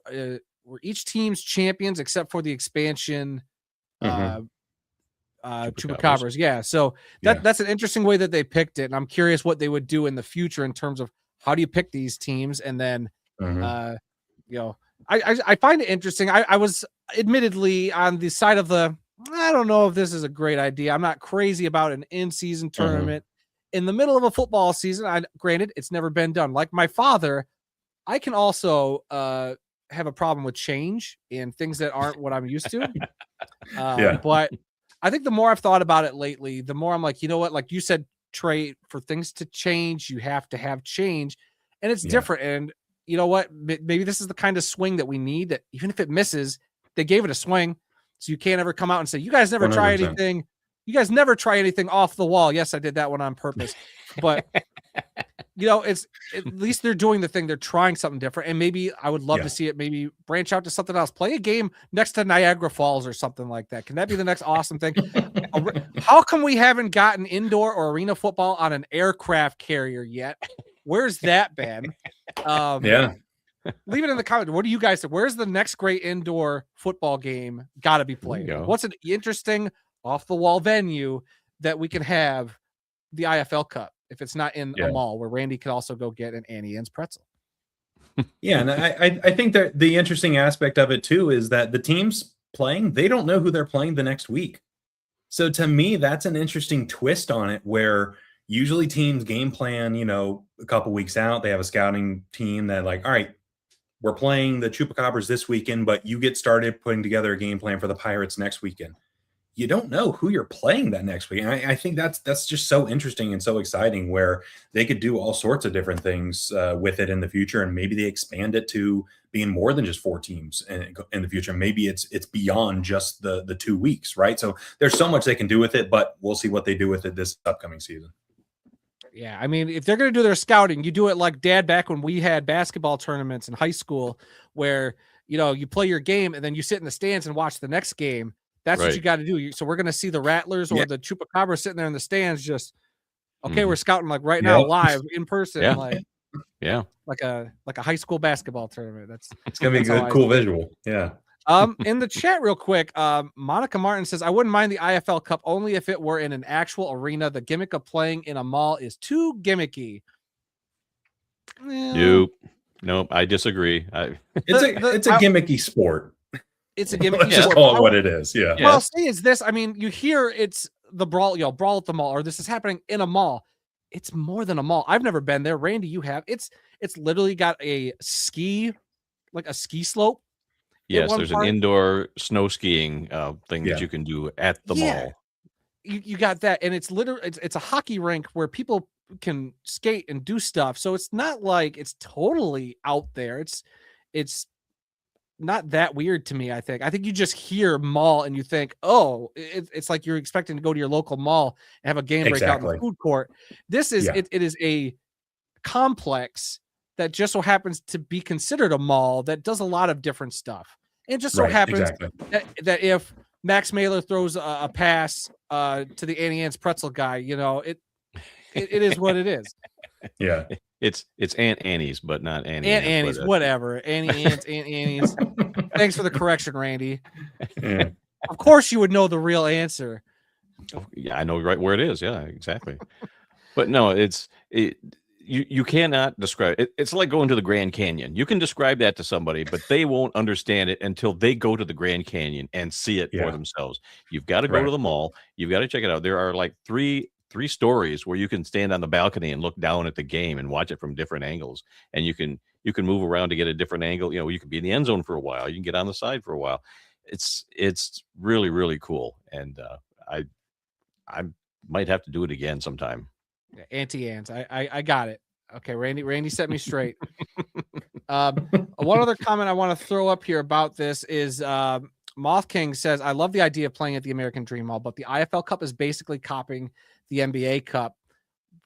each team's champions except for the expansion Chupacabras. Yeah. So that's an interesting way that they picked it. And I'm curious what they would do in the future in terms of how do you pick these teams? And then, I find it interesting. I was admittedly on the side of I don't know if this is a great idea. I'm not crazy about an in-season tournament in the middle of a football season. Granted, it's never been done. Like my father, I can also have a problem with change and things that aren't what I'm used to. But I think the more I've thought about it lately, the more I'm like, you know what? Like you said, Trey, for things to change, you have to have change, and it's different. And you know what? Maybe this is the kind of swing that we need. That even if it misses, they gave it a swing. So you can't ever come out and say, you guys never try 100%. anything. You guys never try anything off the wall. Yes, I did that one on purpose. But, it's at least they're doing the thing. They're trying something different. And maybe I would love to see it maybe branch out to something else. Play a game next to Niagara Falls or something like that. Can that be the next awesome thing? How come we haven't gotten indoor or arena football on an aircraft carrier yet? Where's that been? Leave it in the comments. What do you guys think? Where's the next great indoor football game got to be played? What's an interesting off-the-wall venue that we can have the IFL Cup if it's not in a mall where Randy could also go get an Annie Ann's pretzel? Yeah, and I think that the interesting aspect of it too is that the teams playing, they don't know who they're playing the next week. So to me, that's an interesting twist on it where usually teams game plan, a couple weeks out. They have a scouting team that like, all right, we're playing the Chupacabras this weekend, but you get started putting together a game plan for the Pirates next weekend. You don't know who you're playing that next week. And I think that's just so interesting and so exciting where they could do all sorts of different things with it in the future. And maybe they expand it to being more than just 4 teams in the future. Maybe it's beyond just the 2 weeks, right? So there's so much they can do with it, but we'll see what they do with it this upcoming season. Yeah, I mean, if they're going to do their scouting, you do it like Dad back when we had basketball tournaments in high school where, you play your game and then you sit in the stands and watch the next game. That's what you got to do. So we're going to see the Rattlers or the Chupacabra sitting there in the stands just, we're scouting like right now live in person. Like a high school basketball tournament. It's going to be a good, cool visual. Yeah. In the chat real quick, Monica Martin says, I wouldn't mind the IFL Cup only if it were in an actual arena. The gimmick of playing in a mall is too gimmicky. Nope, I disagree. It's a gimmicky sport. It's a gimmicky Let's just call it what it is. Yeah. Well, see, is this, I mean, you hear it's the brawl at the mall, or this is happening in a mall. It's more than a mall. I've never been there. Randy, you have. It's literally got a ski slope. Yes, there's an indoor snow skiing thing that you can do at the mall. You got that, and it's literally it's a hockey rink where people can skate and do stuff. So it's not like it's totally out there. It's not that weird to me. I think you just hear mall and you think, oh, it's like you're expecting to go to your local mall and have a game break out in the food court. This is it is a complex that just so happens to be considered a mall that does a lot of different stuff. It just so happens that if Max Mailer throws a pass to the Annie Ann's pretzel guy, it is what it is. Yeah. It's Aunt Annie's, but not Annie. Aunt Annie's, whatever. Annie Ann's, Aunt Annie's. Thanks for the correction, Randy. Yeah. Of course you would know the real answer. Yeah, I know right where it is. Yeah, exactly. But no, you cannot describe it. It's like going to the Grand Canyon. You can describe that to somebody, but they won't understand it until they go to the Grand Canyon and see it for themselves. You've got to go to the mall. You've got to check it out. There are like three stories where you can stand on the balcony and look down at the game and watch it from different angles. And you can move around to get a different angle. You can be in the end zone for a while. You can get on the side for a while. It's really, really cool. And I might have to do it again sometime. Auntie Ann's. I got it. Okay, Randy set me straight. One other comment I want to throw up here about this is Moth King says, I love the idea of playing at the American Dream Hall, but the IFL Cup is basically copying the NBA Cup,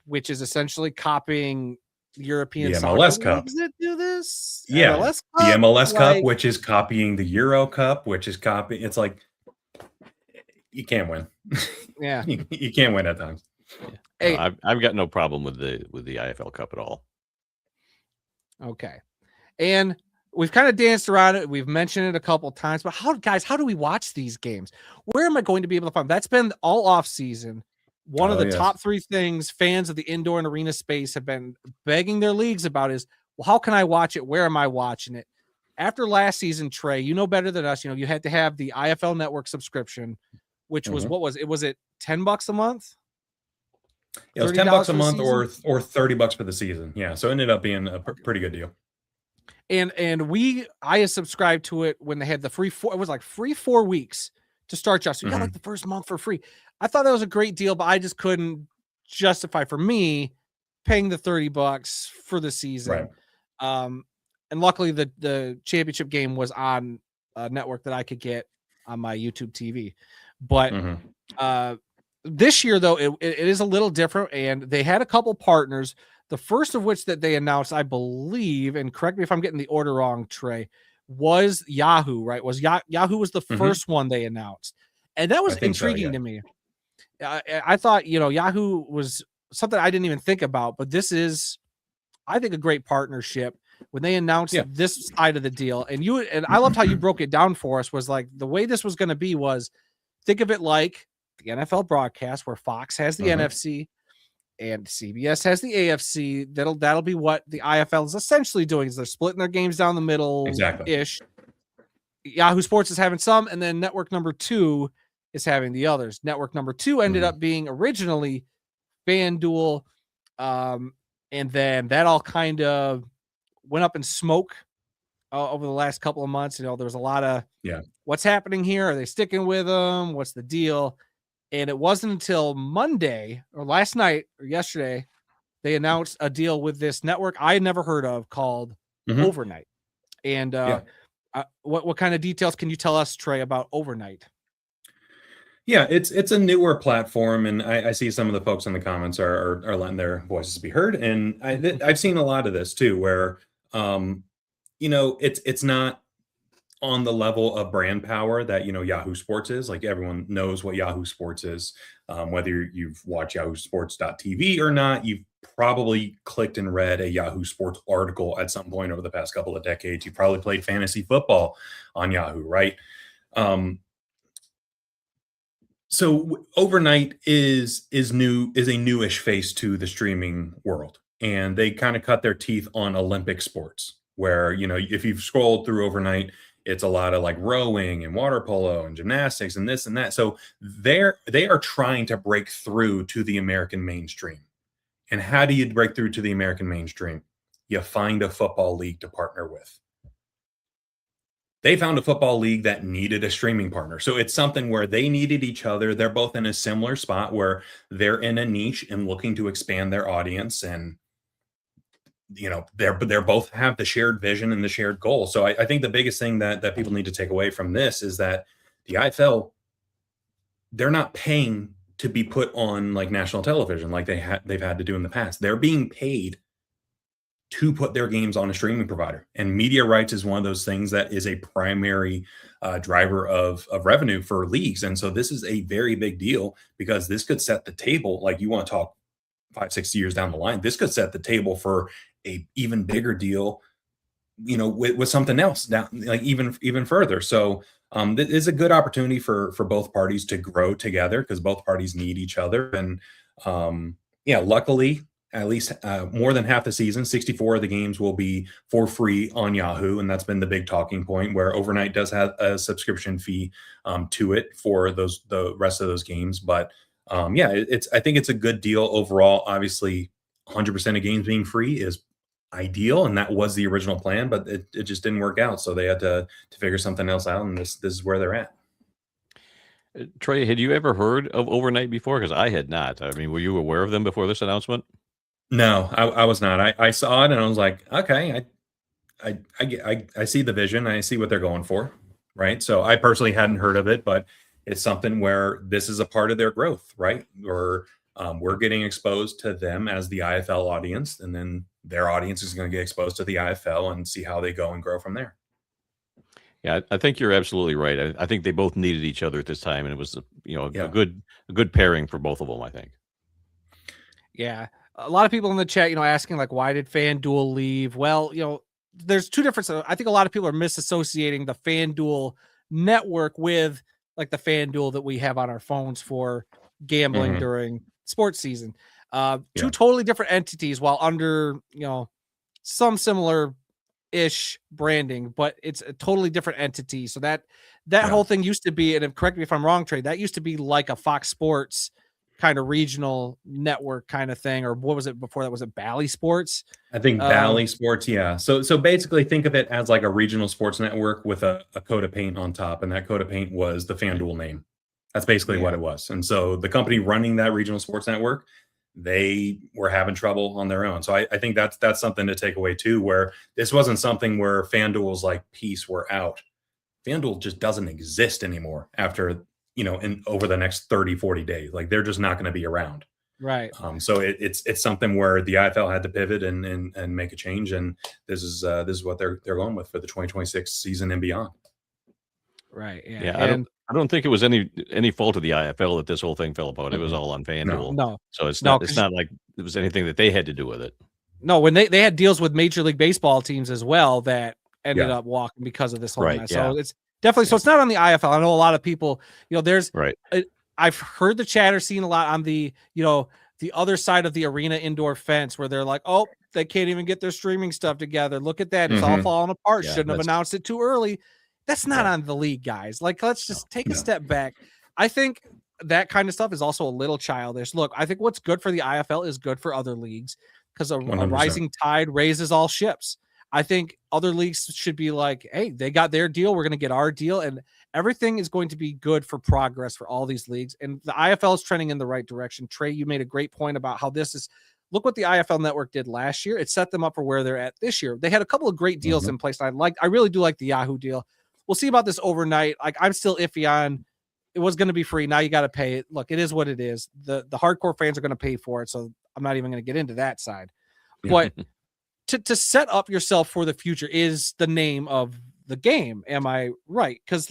which is essentially copying European the MLS Cup. Does it do this? Yeah, MLS Cup, the MLS Cup, which is copying the Euro Cup, which is copying. It's like you can't win. Yeah, you can't win at times. Yeah. Hey, I've got no problem with the IFL Cup at all. Okay, and we've kind of danced around it. We've mentioned it a couple of times, but how do we watch these games? Where am I going to be able to find? That's been all off season. One of the top 3 things fans of the indoor and arena space have been begging their leagues about is, well, how can I watch it? Where am I watching it? After last season, Trey, you know better than us. You had to have the IFL Network subscription, which was what was it? Was it $10 a month? Yeah, it was $10 a month or $30 for the season. Yeah, so it ended up being a pretty good deal. And I subscribed to it when they had the free 4. It was like free 4 weeks to start, Josh. So you got like the first month for free. I thought that was a great deal, but I just couldn't justify for me paying the $30 for the season. Right. And luckily the championship game was on a network that I could get on my YouTube TV. But this year, though, it is a little different, and they had a couple partners. The first of which that they announced, I believe, and correct me if I'm getting the order wrong, Trey, was Yahoo, right? Yahoo was the first one they announced, and that was intriguing to me. I thought, Yahoo was something I didn't even think about, but this is, I think, a great partnership. When they announced this side of the deal, and I loved how you broke it down for us, was like the way this was going to be was, think of it like the NFL broadcast where Fox has the NFC and CBS has the AFC. That'll be what the IFL is essentially doing, is they're splitting their games down the middle ish. Yahoo Sports is having some, and then network number 2 is having the others. Network number 2 ended up being originally FanDuel, and then that all kind of went up in smoke over the last couple of months. There was a lot of what's happening here? Are they sticking with them? What's the deal? And it wasn't until Monday or last night or yesterday they announced a deal with this network I had never heard of called Overnight. And what kind of details can you tell us, Trey, about Overnight? Yeah, it's a newer platform, and I see some of the folks in the comments are letting their voices be heard, and I've seen a lot of this too, where it's not on the level of brand power that Yahoo Sports is. Like, everyone knows what Yahoo Sports is, whether you've watched yahoosports.tv or not. You've probably clicked and read a Yahoo Sports article at some point over the past couple of decades. You probably played fantasy football on Yahoo, right? So Overnight is a newish face to the streaming world, and they kind of cut their teeth on Olympic sports, where if you've scrolled through Overnight, it's a lot of like rowing and water polo and gymnastics and this and that. So they are trying to break through to the American mainstream. And how do you break through to the American mainstream? You find a football league to partner with. They found a football league that needed a streaming partner. So it's something where they needed each other. They're both in a similar spot where they're in a niche and looking to expand their audience, and they're both have the shared vision and the shared goal. So I think the biggest thing that people need to take away from this is that the IFL, they're not paying to be put on like national television like they've had to do in the past. They're being paid to put their games on a streaming provider, and media rights is one of those things that is a primary driver of revenue for leagues. And so this is a very big deal, because this could set the table. Like, you want to talk 5-6 years down the line, this could set the table for a even bigger deal, with something else down, like even further. So it is a good opportunity for both parties to grow together, because both parties need each other. And luckily, at least more than half the season, 64 of the games will be for free on Yahoo, and that's been the big talking point, where Overnight does have a subscription fee to it for the rest of those games. But I think it's a good deal overall. Obviously, 100% of games being free is ideal, and that was the original plan, but it just didn't work out. So they had to figure something else out, and this is where they're at. Trey, had you ever heard of Overnight before? Because I had not. I mean, were you aware of them before this announcement? No, I was not. I saw it and I was like, okay, I see the vision. I see what they're going for, right? So I personally hadn't heard of it, but it's something where this is a part of their growth, right? Or we're getting exposed to them as the IFL audience, and then their audience is going to get exposed to the IFL and see how they go and grow from there. Yeah, I think you're absolutely right. I think they both needed each other at this time, and it was a good pairing for both of them, I think. Yeah. A lot of people in the chat, asking like, why did FanDuel leave? Well, there's two different. I think a lot of people are misassociating the FanDuel network with like the FanDuel that we have on our phones for gambling during sports season. Two totally different entities, while under, some similar ish branding, but it's a totally different entity. So that whole thing used to be, and correct me if I'm wrong, Trey, that used to be like a Fox Sports kind of regional network kind of thing, or what was it before that? Was it Bally Sports? I think Bally Sports, yeah. So basically think of it as like a regional sports network with a coat of paint on top, and that coat of paint was the FanDuel name. That's basically what it was. And so the company running that regional sports network, they were having trouble on their own. So I think that's something to take away too, where this wasn't something where FanDuel's like, peace, we're out. FanDuel just doesn't exist anymore after, over the next 30, 40 days. Like, they're just not going to be around. Right. So it's something where the IFL had to pivot and make a change, and this is what they're going with for the 2026 season and beyond. Right. Yeah. Yeah. I don't think it was any fault of the IFL that this whole thing fell apart. It was all on FanDuel. No. So it's not like it was anything that they had to do with it. No, when they had deals with Major League Baseball teams as well that ended up walking because of this whole mess. So it's definitely so it's not on the IFL. I know a lot of people, there's I've heard the chatter seen a lot on the, the other side of the arena indoor fence where they're like, oh, they can't even get their streaming stuff together. Look at that. It's all falling apart. Shouldn't have announced it too early. That's not on the league, guys. Like, let's just take a step back. I think that kind of stuff is also a little childish. Look, I think what's good for the IFL is good for other leagues because a rising tide raises all ships. I think other leagues should be like, hey, they got their deal. We're going to get our deal. And everything is going to be good for progress for all these leagues. And the IFL is trending in the right direction. Trey, you made a great point about how this is. Look what the IFL network did last year. It set them up for where they're at this year. They had a couple of great deals in place. I really do like the Yahoo deal. We'll see about this overnight. Like, I'm still iffy on it was going to be free. Now you got to pay it. Look, it is what it is. The hardcore fans are going to pay for it. So I'm not even going to get into that side. But to set up yourself for the future is the name of the game. Am I right? Because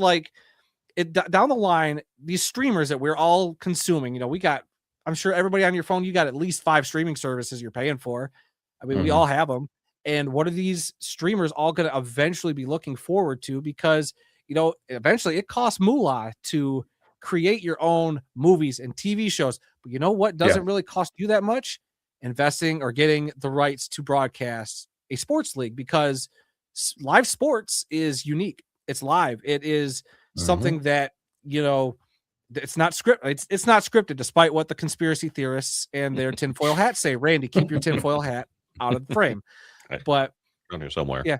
down the line, these streamers that we're all consuming, I'm sure everybody on your phone, you got at least 5 streaming services you're paying for. I mean, we all have them. And what are these streamers all going to eventually be looking forward to? Because, eventually it costs moolah to create your own movies and TV shows. But you know what doesn't really cost you that much? Investing or getting the rights to broadcast a sports league, because live sports is unique. It's live. It is something that, it's not scripted. It's not scripted, despite what the conspiracy theorists and their tinfoil hats say. Randy, keep your tinfoil hat out of the frame. But around here somewhere. Yeah.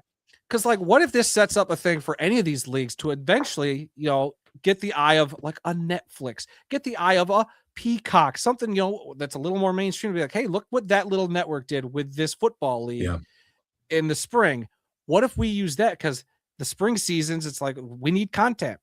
Because what if this sets up a thing for any of these leagues to eventually, get the eye of like a Netflix, get the eye of a Peacock, something, that's a little more mainstream, to be like, hey, look what that little network did with this football league in the spring. What if we use that? Because the spring seasons, it's like, we need content.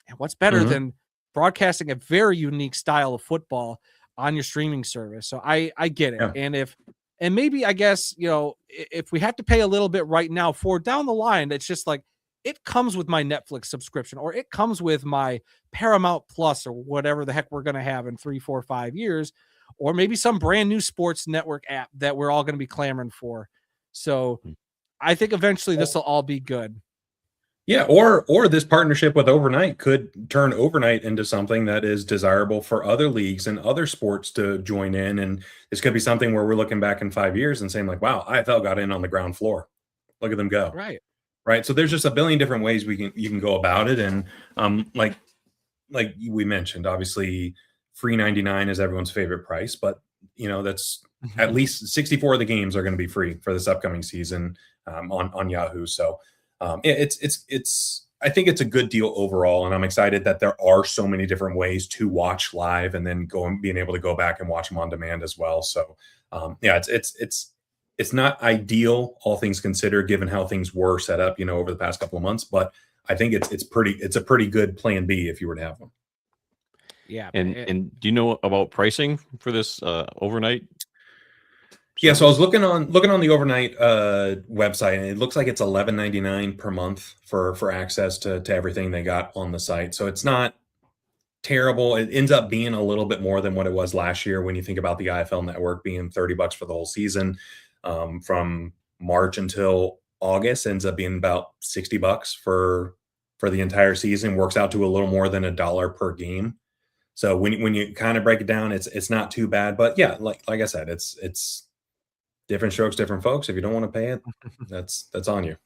And what's better than broadcasting a very unique style of football on your streaming service? So I get it. And maybe, I guess, if we have to pay a little bit right now for down the line, it's just like, it comes with my Netflix subscription, or it comes with my Paramount Plus, or whatever the heck we're going to have in 3, 4, 5 years, or maybe some brand new sports network app that we're all going to be clamoring for. So I think eventually this will all be good. Yeah. Or this partnership with Overnight could turn Overnight into something that is desirable for other leagues and other sports to join in. And this could be something where we're looking back in 5 years and saying like, wow, IFL got in on the ground floor. Look at them go. Right. So there's just a billion different ways you can go about it. And like we mentioned, obviously free 99 is everyone's favorite price, but that's at least 64 of the games are going to be free for this upcoming season on Yahoo. So it's I think it's a good deal overall, and I'm excited that there are so many different ways to watch live and then being able to go back and watch them on demand as well. So it's not ideal, all things considered, given how things were set up, over the past couple of months. But I think it's a pretty good plan B if you were to have one. Yeah. And do you know about pricing for this overnight? Yeah, so I was looking on the Overnight website, and it looks like it's $11.99 per month for access to everything they got on the site. So it's not terrible. It ends up being a little bit more than what it was last year when you think about the IFL network being $30 for the whole season. From March until August ends up being about $60 for the entire season. Works out to a little more than $1 per game. So when you kind of break it down, it's not too bad. But yeah, like I said, it's different strokes, different folks. If you don't want to pay it, that's on you.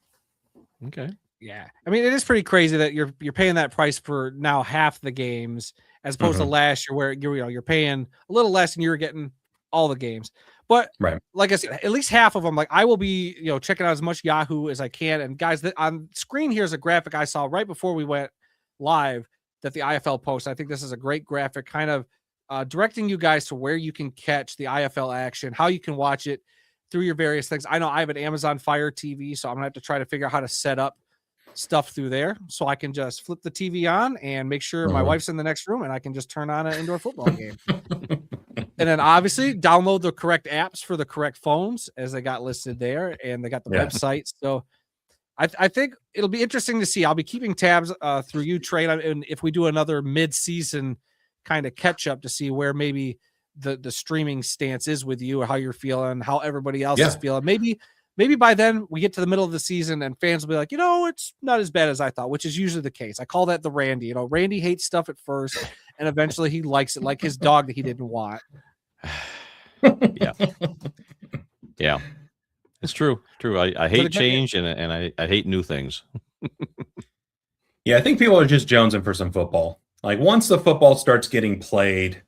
Okay. Yeah. I mean, it is pretty crazy that you're paying that price for now half the games, as opposed to last year where you're paying a little less and you were getting all the games. But like I said, at least half of them, like I will be, checking out as much Yahoo as I can. And guys, that on screen here is a graphic I saw right before we went live that the IFL posted. I think this is a great graphic, kind of directing you guys to where you can catch the IFL action, how you can watch it through your various things. I know I have an Amazon Fire TV, so I'm gonna have to try to figure out how to set up stuff through there, so I can just flip the TV on and make sure my wife's in the next room, and I can just turn on an indoor football game. And then obviously download the correct apps for the correct phones as they got listed there, and they got the website. So I think it'll be interesting to see. I'll be keeping tabs through you, Trey, and if we do another mid-season kind of catch up to see where maybe the streaming stance is with you, or how you're feeling, how everybody else is feeling. Maybe by then we get to the middle of the season and fans will be like, it's not as bad as I thought, which is usually the case. I call that the Randy. Randy hates stuff at first, and eventually he likes it, like his dog that he didn't want. Yeah. It's true. I hate change and I hate new things. Yeah, I think people are just jonesing for some football. Like, once the football starts getting played,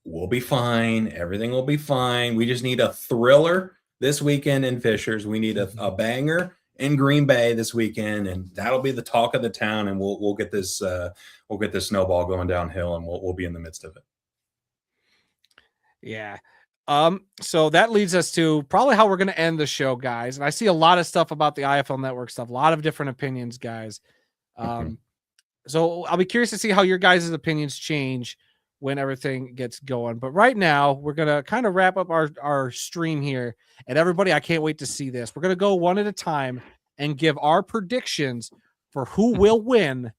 we'll be fine. Everything will be fine. We just need a thriller this weekend in Fishers. We need a banger in Green Bay this weekend, and that'll be the talk of the town. And we'll get this snowball going downhill, and we'll be in the midst of it. Yeah. So that leads us to probably how we're going to end the show, guys. And I see a lot of stuff about the IFL Network stuff, a lot of different opinions, guys. So I'll be curious to see how your guys' opinions change when everything gets going. But right now, we're going to kind of wrap up our stream here. And everybody, I can't wait to see this. We're going to go one at a time and give our predictions for who will win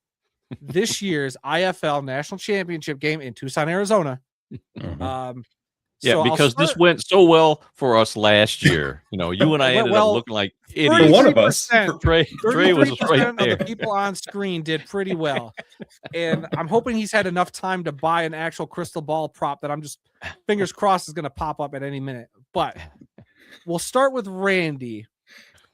this year's IFL National Championship game in Tucson, Arizona. Yeah, because this went so well for us last year. You and I ended up looking like idiots. For one of us. Trey was right there. Of the people on screen did pretty well. And I'm hoping he's had enough time to buy an actual crystal ball prop that I'm just fingers crossed is going to pop up at any minute. But we'll start with Randy.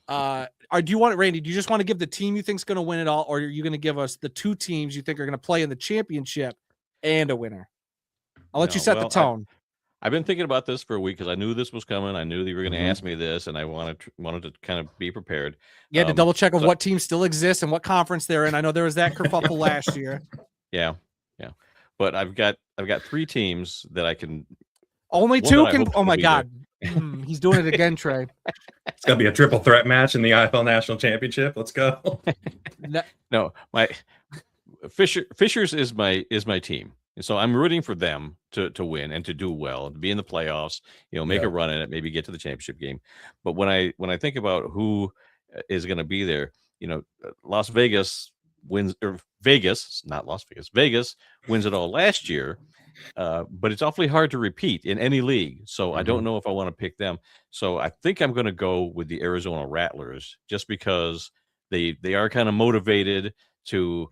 Do you just want to give the team you think is going to win it all, or are you going to give us the two teams you think are going to play in the championship and a winner? I'll let you set the tone. I've been thinking about this for a week because I knew this was coming. I knew that you were going to ask me this, and I wanted to kind of be prepared. Yeah, to double check of what team still exists and what conference they're in. I know there was that kerfuffle last year. Yeah. But I've got three teams that I can. Only two can. Oh my God, he's doing it again, Trey. It's gonna be a triple threat match in the IFL National Championship. Let's go. No, my Fishers is my team. So I'm rooting for them to win and to do well and to be in the playoffs, make a run in it, maybe get to the championship game. But when I think about who is going to be there, Las Vegas wins, or Vegas, not Las Vegas, Vegas wins it all last year. But it's awfully hard to repeat in any league. So I don't know if I want to pick them. So I think I'm going to go with the Arizona Rattlers just because they are kind of motivated to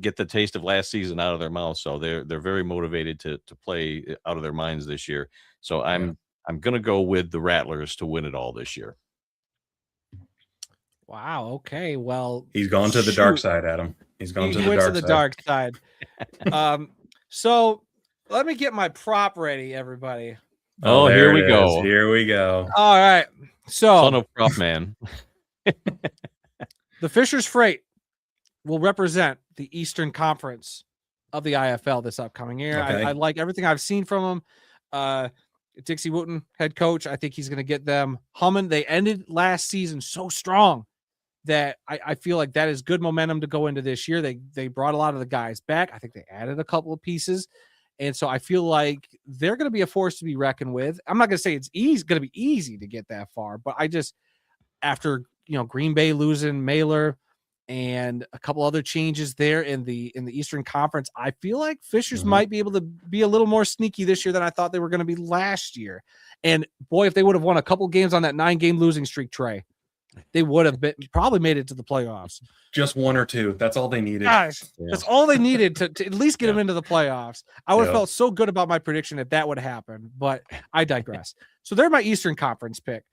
get the taste of last season out of their mouth. So they're very motivated to play out of their minds this year. So I'm going to go with the Rattlers to win it all this year. Wow. Okay. Well, he's gone to the dark side, Adam. He's gone to the dark side. So let me get my prop ready, everybody. Oh, here we go. Here we go. All right. So son of prop man. The Fishers Freight will represent the Eastern Conference of the IFL this upcoming year. Okay. I like everything I've seen from them. Dixie Wooten, head coach, I think he's going to get them humming. They ended last season so strong that I feel like that is good momentum to go into this year. They brought a lot of the guys back. I think they added a couple of pieces. And so I feel like they're going to be a force to be reckoned with. I'm not going to say it's going to be easy to get that far, but I just, after, Green Bay losing Mailer and a couple other changes there in the Eastern Conference, I feel like Fishers might be able to be a little more sneaky this year than I thought they were going to be last year. And boy, if they would have won a couple games on that 9-game losing streak, Trey, they would have probably made it to the playoffs. Just one or two. That's all they needed. Gosh, that's all they needed to at least get them into the playoffs. I would have felt so good about my prediction if that would happen, but I digress. So they're my Eastern Conference pick.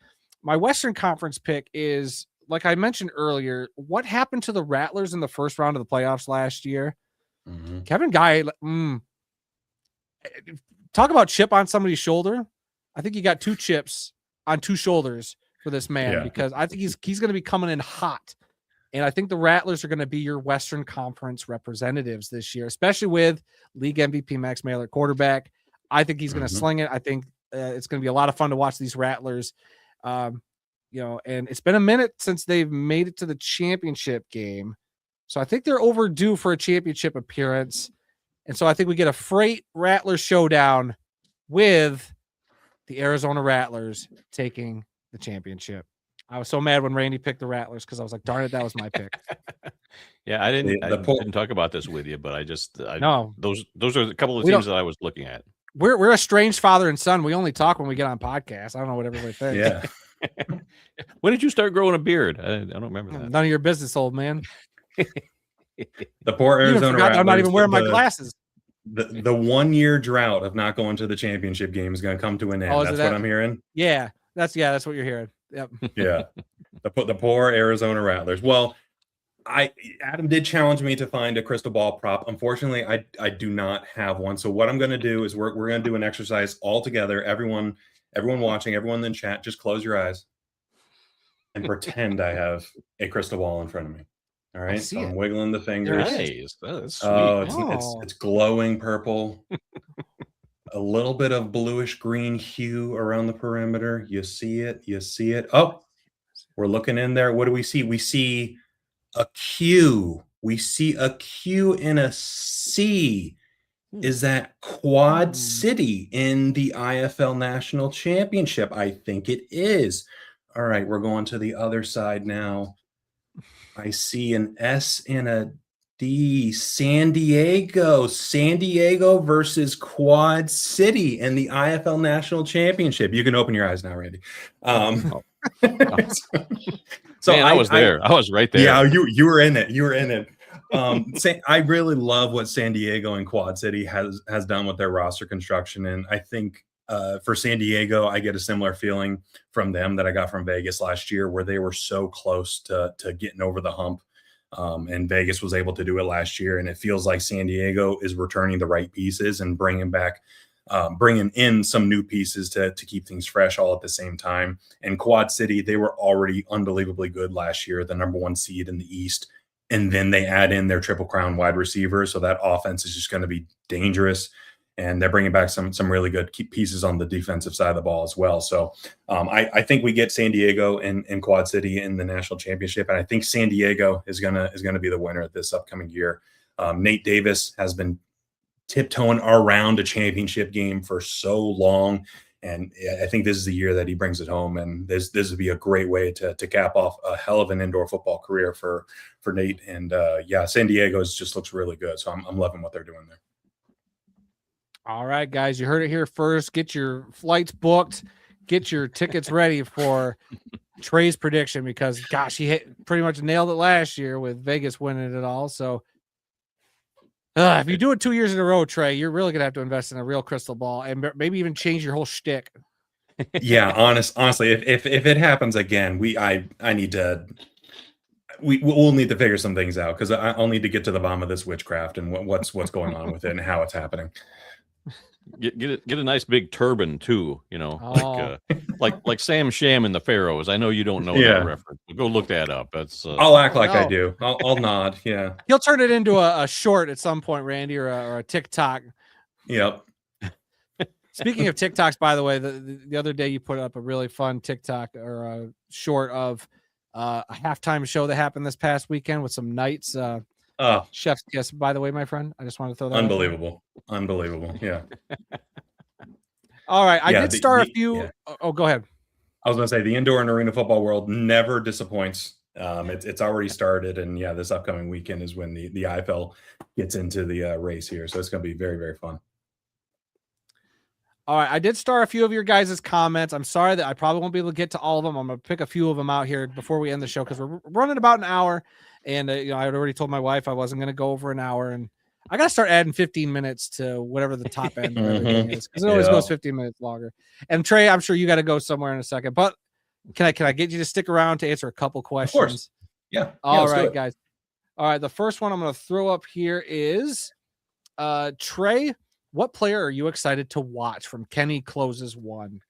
My Western Conference pick is, like I mentioned earlier, what happened to the Rattlers in the first round of the playoffs last year? Kevin Guy, talk about chip on somebody's shoulder. I think you got two chips on two shoulders for this man, because I think he's going to be coming in hot. And I think the Rattlers are going to be your Western Conference representatives this year, especially with league MVP Max Mailer quarterback. I think he's going to sling it. I think it's going to be a lot of fun to watch these Rattlers. and it's been a minute since they've made it to the championship game. So I think they're overdue for a championship appearance. And so I think we get a Freight Rattlers showdown with the Arizona Rattlers taking the championship. I was so mad when Randy picked the Rattlers because I was like, darn it, that was my pick. Yeah, I didn't talk about this with you, but no, those are a couple of teams that I was looking at. We're a strange father and son. We only talk when we get on podcasts. I don't know what everybody thinks. Yeah. When did you start growing a beard? I don't remember that. None of your business, old man. The poor Arizona Rattlers. I'm not even wearing my glasses. The 1 year drought of not going to the championship game is going to come to an end. That's what I'm hearing. Yeah, that's what you're hearing. Yep. Yeah. The poor Arizona Rattlers. Well, Adam did challenge me to find a crystal ball prop. Unfortunately, I do not have one. So what I'm going to do is we're going to do an exercise all together. Everyone watching, everyone in the chat, just close your eyes and pretend I have a crystal ball in front of me. All right. So I'm wiggling the fingers. Nice. That's sweet. It's glowing purple. A little bit of bluish green hue around the perimeter. You see it. Oh, we're looking in there. What do we see? We see a Q. We see a Q and a C. Is that Quad City in the IFL National Championship? I think it is. All right, we're going to the other side now. I see an S and a D. San Diego versus Quad City in the IFL National Championship. You can open your eyes now, Randy. So man, I was there. I was right there. Yeah, you were in it. I really love what San Diego and Quad City has done with their roster construction, and I think for San Diego, I get a similar feeling from them that I got from Vegas last year, where they were so close to getting over the hump, and Vegas was able to do it last year, and it feels like San Diego is returning the right pieces and bringing in some new pieces to keep things fresh all at the same time. And Quad City, they were already unbelievably good last year, the number 1 seed in the East. And then they add in their Triple Crown wide receiver. So that offense is just going to be dangerous. And they're bringing back some really good pieces on the defensive side of the ball as well. So I think we get San Diego and Quad City in the national championship. And I think San Diego is gonna be the winner at this upcoming year. Nate Davis has been tiptoeing around a championship game for so long, and I think this is the year that he brings it home. And this would be a great way to cap off a hell of an indoor football career for Nate. And San Diego just looks really good. So I'm loving what they're doing there. All right, guys, you heard it here first. Get your flights booked. Get your tickets ready for Trey's prediction, because gosh, he pretty much nailed it last year with Vegas winning it all. So if you do it 2 years in a row, Trey, you're really gonna have to invest in a real crystal ball and maybe even change your whole shtick. Yeah, honestly, if it happens again, we'll need to figure some things out, because I'll need to get to the bottom of this witchcraft and what's going on with it and how it's happening. Get a nice big turban too, like Sam Sham in the Pharaohs. I know you don't know that reference, but go look that up. That's I'll act like I do. I'll nod. Yeah, he'll turn it into a short at some point, Randy, or a TikTok. Yep. Speaking of TikToks, by the way, the other day you put up a really fun TikTok or a short of a halftime show that happened this past weekend with some Knights. Chef's kiss, by the way, my friend. I just wanted to throw that. Unbelievable. Yeah. All right. I did start a few. Yeah. Oh, go ahead. I was going to say the indoor and arena football world never disappoints. It's already started, and this upcoming weekend is when the IFL gets into the race here. So it's going to be very, very fun. All right. I did start a few of your guys' comments. I'm sorry that I probably won't be able to get to all of them. I'm going to pick a few of them out here before we end the show, because we're running about an hour. And I had already told my wife I wasn't going to go over an hour, and I got to start adding 15 minutes to whatever the top end of everything is, because it always goes 15 minutes longer. And Trey, I'm sure you got to go somewhere in a second, but can I get you to stick around to answer a couple questions? Of course. Yeah. All right, guys. All right. The first one I'm going to throw up here is Trey. What player are you excited to watch? From Kenny Closes One.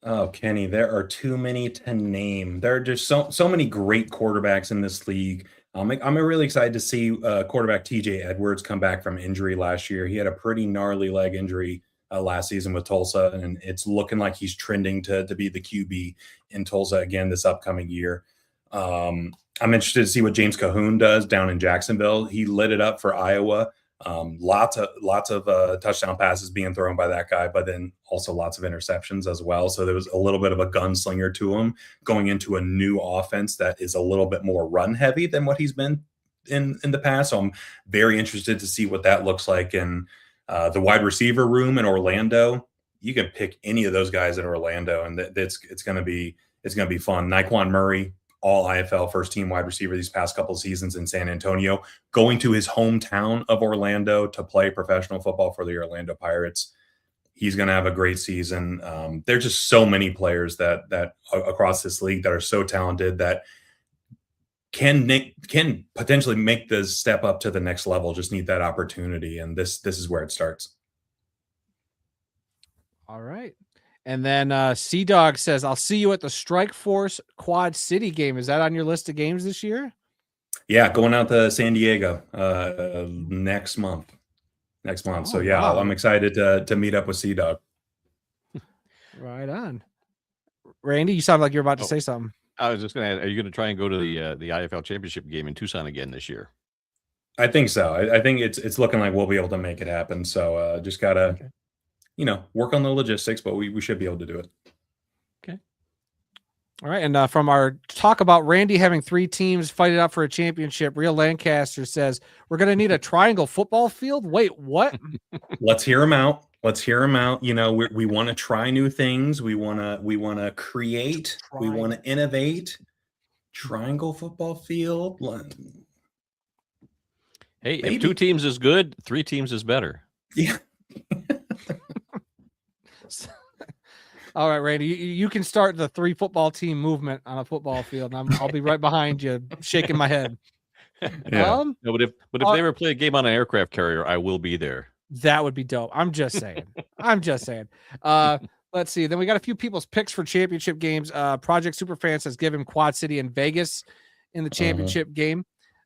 Oh, Kenny, there are too many to name. There are just so many great quarterbacks in this league. I'm really excited to see quarterback TJ Edwards come back from injury last year. He had a pretty gnarly leg injury last season with Tulsa, and it's looking like he's trending to be the QB in Tulsa again this upcoming year. I'm interested to see what James Cahoon does down in Jacksonville. He lit it up for Iowa. Lots of touchdown passes being thrown by that guy, but then also lots of interceptions as well. So there was a little bit of a gunslinger to him going into a new offense that is a little bit more run heavy than what he's been in the past. So I'm very interested to see what that looks like. And the wide receiver room in Orlando, you can pick any of those guys in Orlando, and it's going to be fun. Nyquan Murray, all IFL first team wide receiver these past couple of seasons in San Antonio, going to his hometown of Orlando to play professional football for the Orlando Pirates. He's going to have a great season. There's just so many players that across this league that are so talented that can potentially make the step up to the next level. Just need that opportunity, and this is where it starts. All right. And then Sea Dog says, I'll see you at the Strike Force Quad City game. Is that on your list of games this year? Yeah, going out to San Diego next month. Oh, so yeah, wow. I'm excited to meet up with Sea Dog. Right on. Randy, you sound like you're about to say something. I was just going to add, are you going to try and go to the IFL championship game in Tucson again this year? I think so. I think it's looking like we'll be able to make it happen. So just gotta, work on the logistics, but we should be able to do it. Okay. All right. And from our talk about Randy having 3 teams fight it out for a championship, Real Lancaster says, we're going to need a triangle football field. Wait, what? Let's hear them out. We want to try new things. We want to create. We want to innovate. Triangle football field. Hey, maybe. If 2 teams is good, 3 teams is better. Yeah. All right, Randy, you can start the 3 football team movement on a football field, and I'll be right behind you, shaking my head. Yeah. No, but if they ever play a game on an aircraft carrier, I will be there. That would be dope. I'm just saying. Let's see. Then we got a few people's picks for championship games. Project Superfan says give him Quad City and Vegas in the championship game.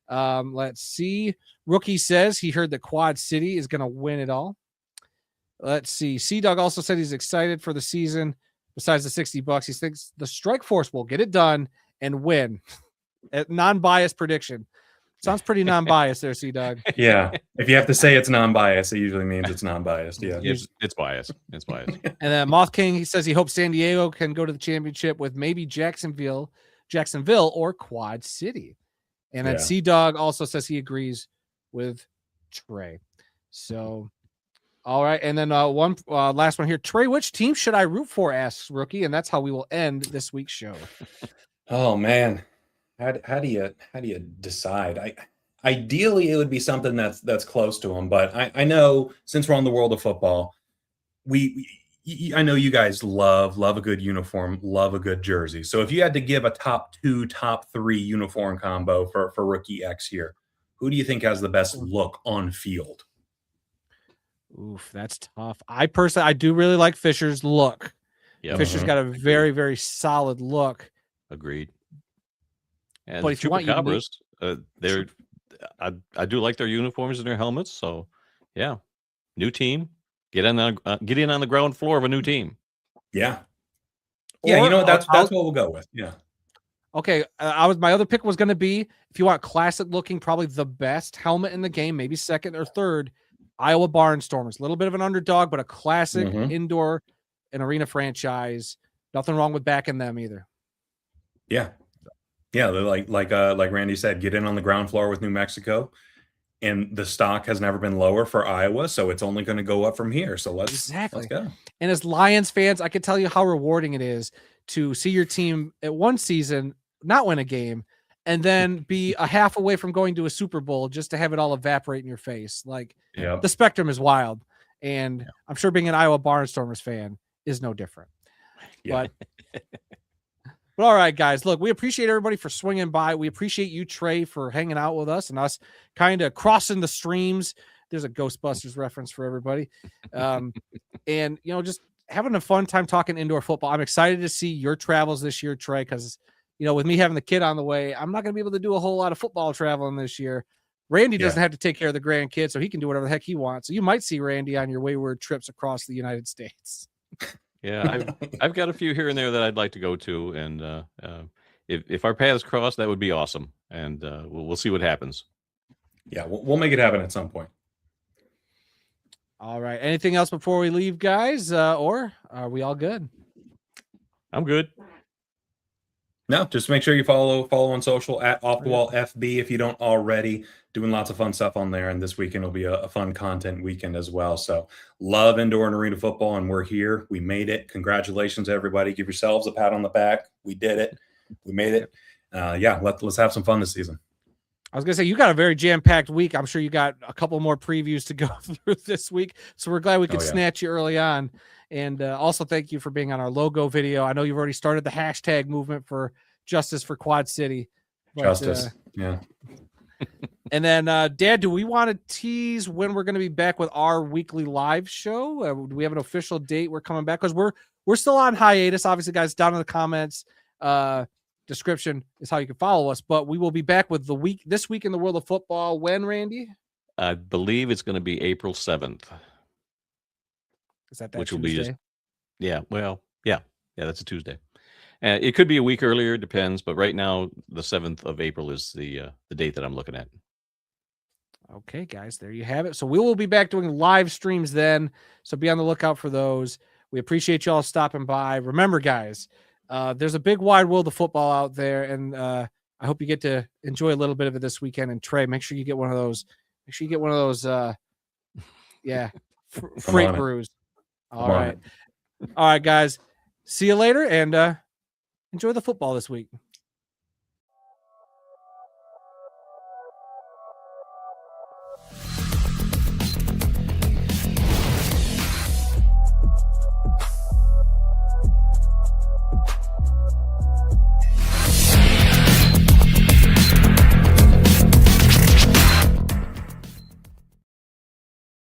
Let's see. Rookie says he heard that Quad City is going to win it all. Let's see. Sea Dog also said he's excited for the season. Besides the $60, he thinks the Strike Force will get it done and win. Non-biased prediction. Sounds pretty non-biased there, Sea Dog. Yeah. If you have to say it's non-biased, it usually means it's non-biased. Yeah. It's biased. It's biased. And then Moth King, he says he hopes San Diego can go to the championship with maybe Jacksonville or Quad City. And then Sea Dog also says he agrees with Trey. So, all right. And then one last one here. Trey, which team should I root for? Asks Rookie. And that's how we will end this week's show. Oh, man. How do you decide? Ideally, it would be something that's close to them. But I know since we're on the world of football, I know you guys love a good uniform, love a good jersey. So if you had to give a top 2, top 3 uniform combo for Rookie X here, who do you think has the best look on field? Oof, that's tough. I do really like Fisher's look. Yeah, Fisher's got a very, very solid look. Agreed. And but if you want Chupacabras, I do like their uniforms and their helmets. So, yeah, new team. Get in on the ground floor of a new team. Yeah. Yeah, that's what we'll go with. Yeah. Okay, my other pick was going to be, if you want classic looking, probably the best helmet in the game, maybe second or third, Iowa Barnstormers. A little bit of an underdog, but a classic indoor and arena franchise. Nothing wrong with backing them either. Yeah. Yeah, like Randy said, get in on the ground floor with New Mexico. And the stock has never been lower for Iowa, so it's only going to go up from here. So let's go. And as Lions fans, I can tell you how rewarding it is to see your team at one season not win a game and then be a half away from going to a Super Bowl just to have it all evaporate in your face. Like the spectrum is wild. And I'm sure being an Iowa Barnstormers fan is no different. Yeah. But all right, guys, look, we appreciate everybody for swinging by. We appreciate you, Trey, for hanging out with us and us kind of crossing the streams. There's a Ghostbusters reference for everybody. And, just having a fun time talking indoor football. I'm excited to see your travels this year, Trey, because, with me having the kid on the way, I'm not going to be able to do a whole lot of football traveling this year. Randy doesn't have to take care of the grandkids, so he can do whatever the heck he wants. So you might see Randy on your wayward trips across the United States. Yeah, I've got a few here and there that I'd like to go to, and if our paths cross, that would be awesome. And we'll see what happens. Yeah, we'll make it happen at some point. All right. Anything else before we leave, guys? Or are we all good? I'm good. No, just make sure you follow on social at Off the Wall FB if you don't already. Doing lots of fun stuff on there, and this weekend will be a fun content weekend as well. So love indoor and arena football, and we're here. We made it. Congratulations, everybody. Give yourselves a pat on the back. We did it. We made it. Let's have some fun this season. I was going to say, you got a very jam-packed week. I'm sure you got a couple more previews to go through this week. So we're glad we could snatch you early on. And also thank you for being on our logo video. I know you've already started the hashtag movement for Justice for Quad City. But, Justice. Yeah. And then, Dad, do we want to tease when we're going to be back with our weekly live show? Do we have an official date we're coming back? Because we're still on hiatus. Obviously, guys, down in the comments description is how you can follow us. But we will be back with this week in the world of football. When, Randy? I believe it's going to be April 7th. Is that which Tuesday? Will be that's a Tuesday. It could be a week earlier, depends. But right now, the 7th of April is the date that I'm looking at. Okay, guys, there you have it. So we will be back doing live streams then. So be on the lookout for those. We appreciate y'all stopping by. Remember, guys, there's a big wide world of football out there, and I hope you get to enjoy a little bit of it this weekend. And Trey, make sure you get one of those. Make sure you get one of those. Freight brews. All right, guys. See you later, and enjoy the football this week.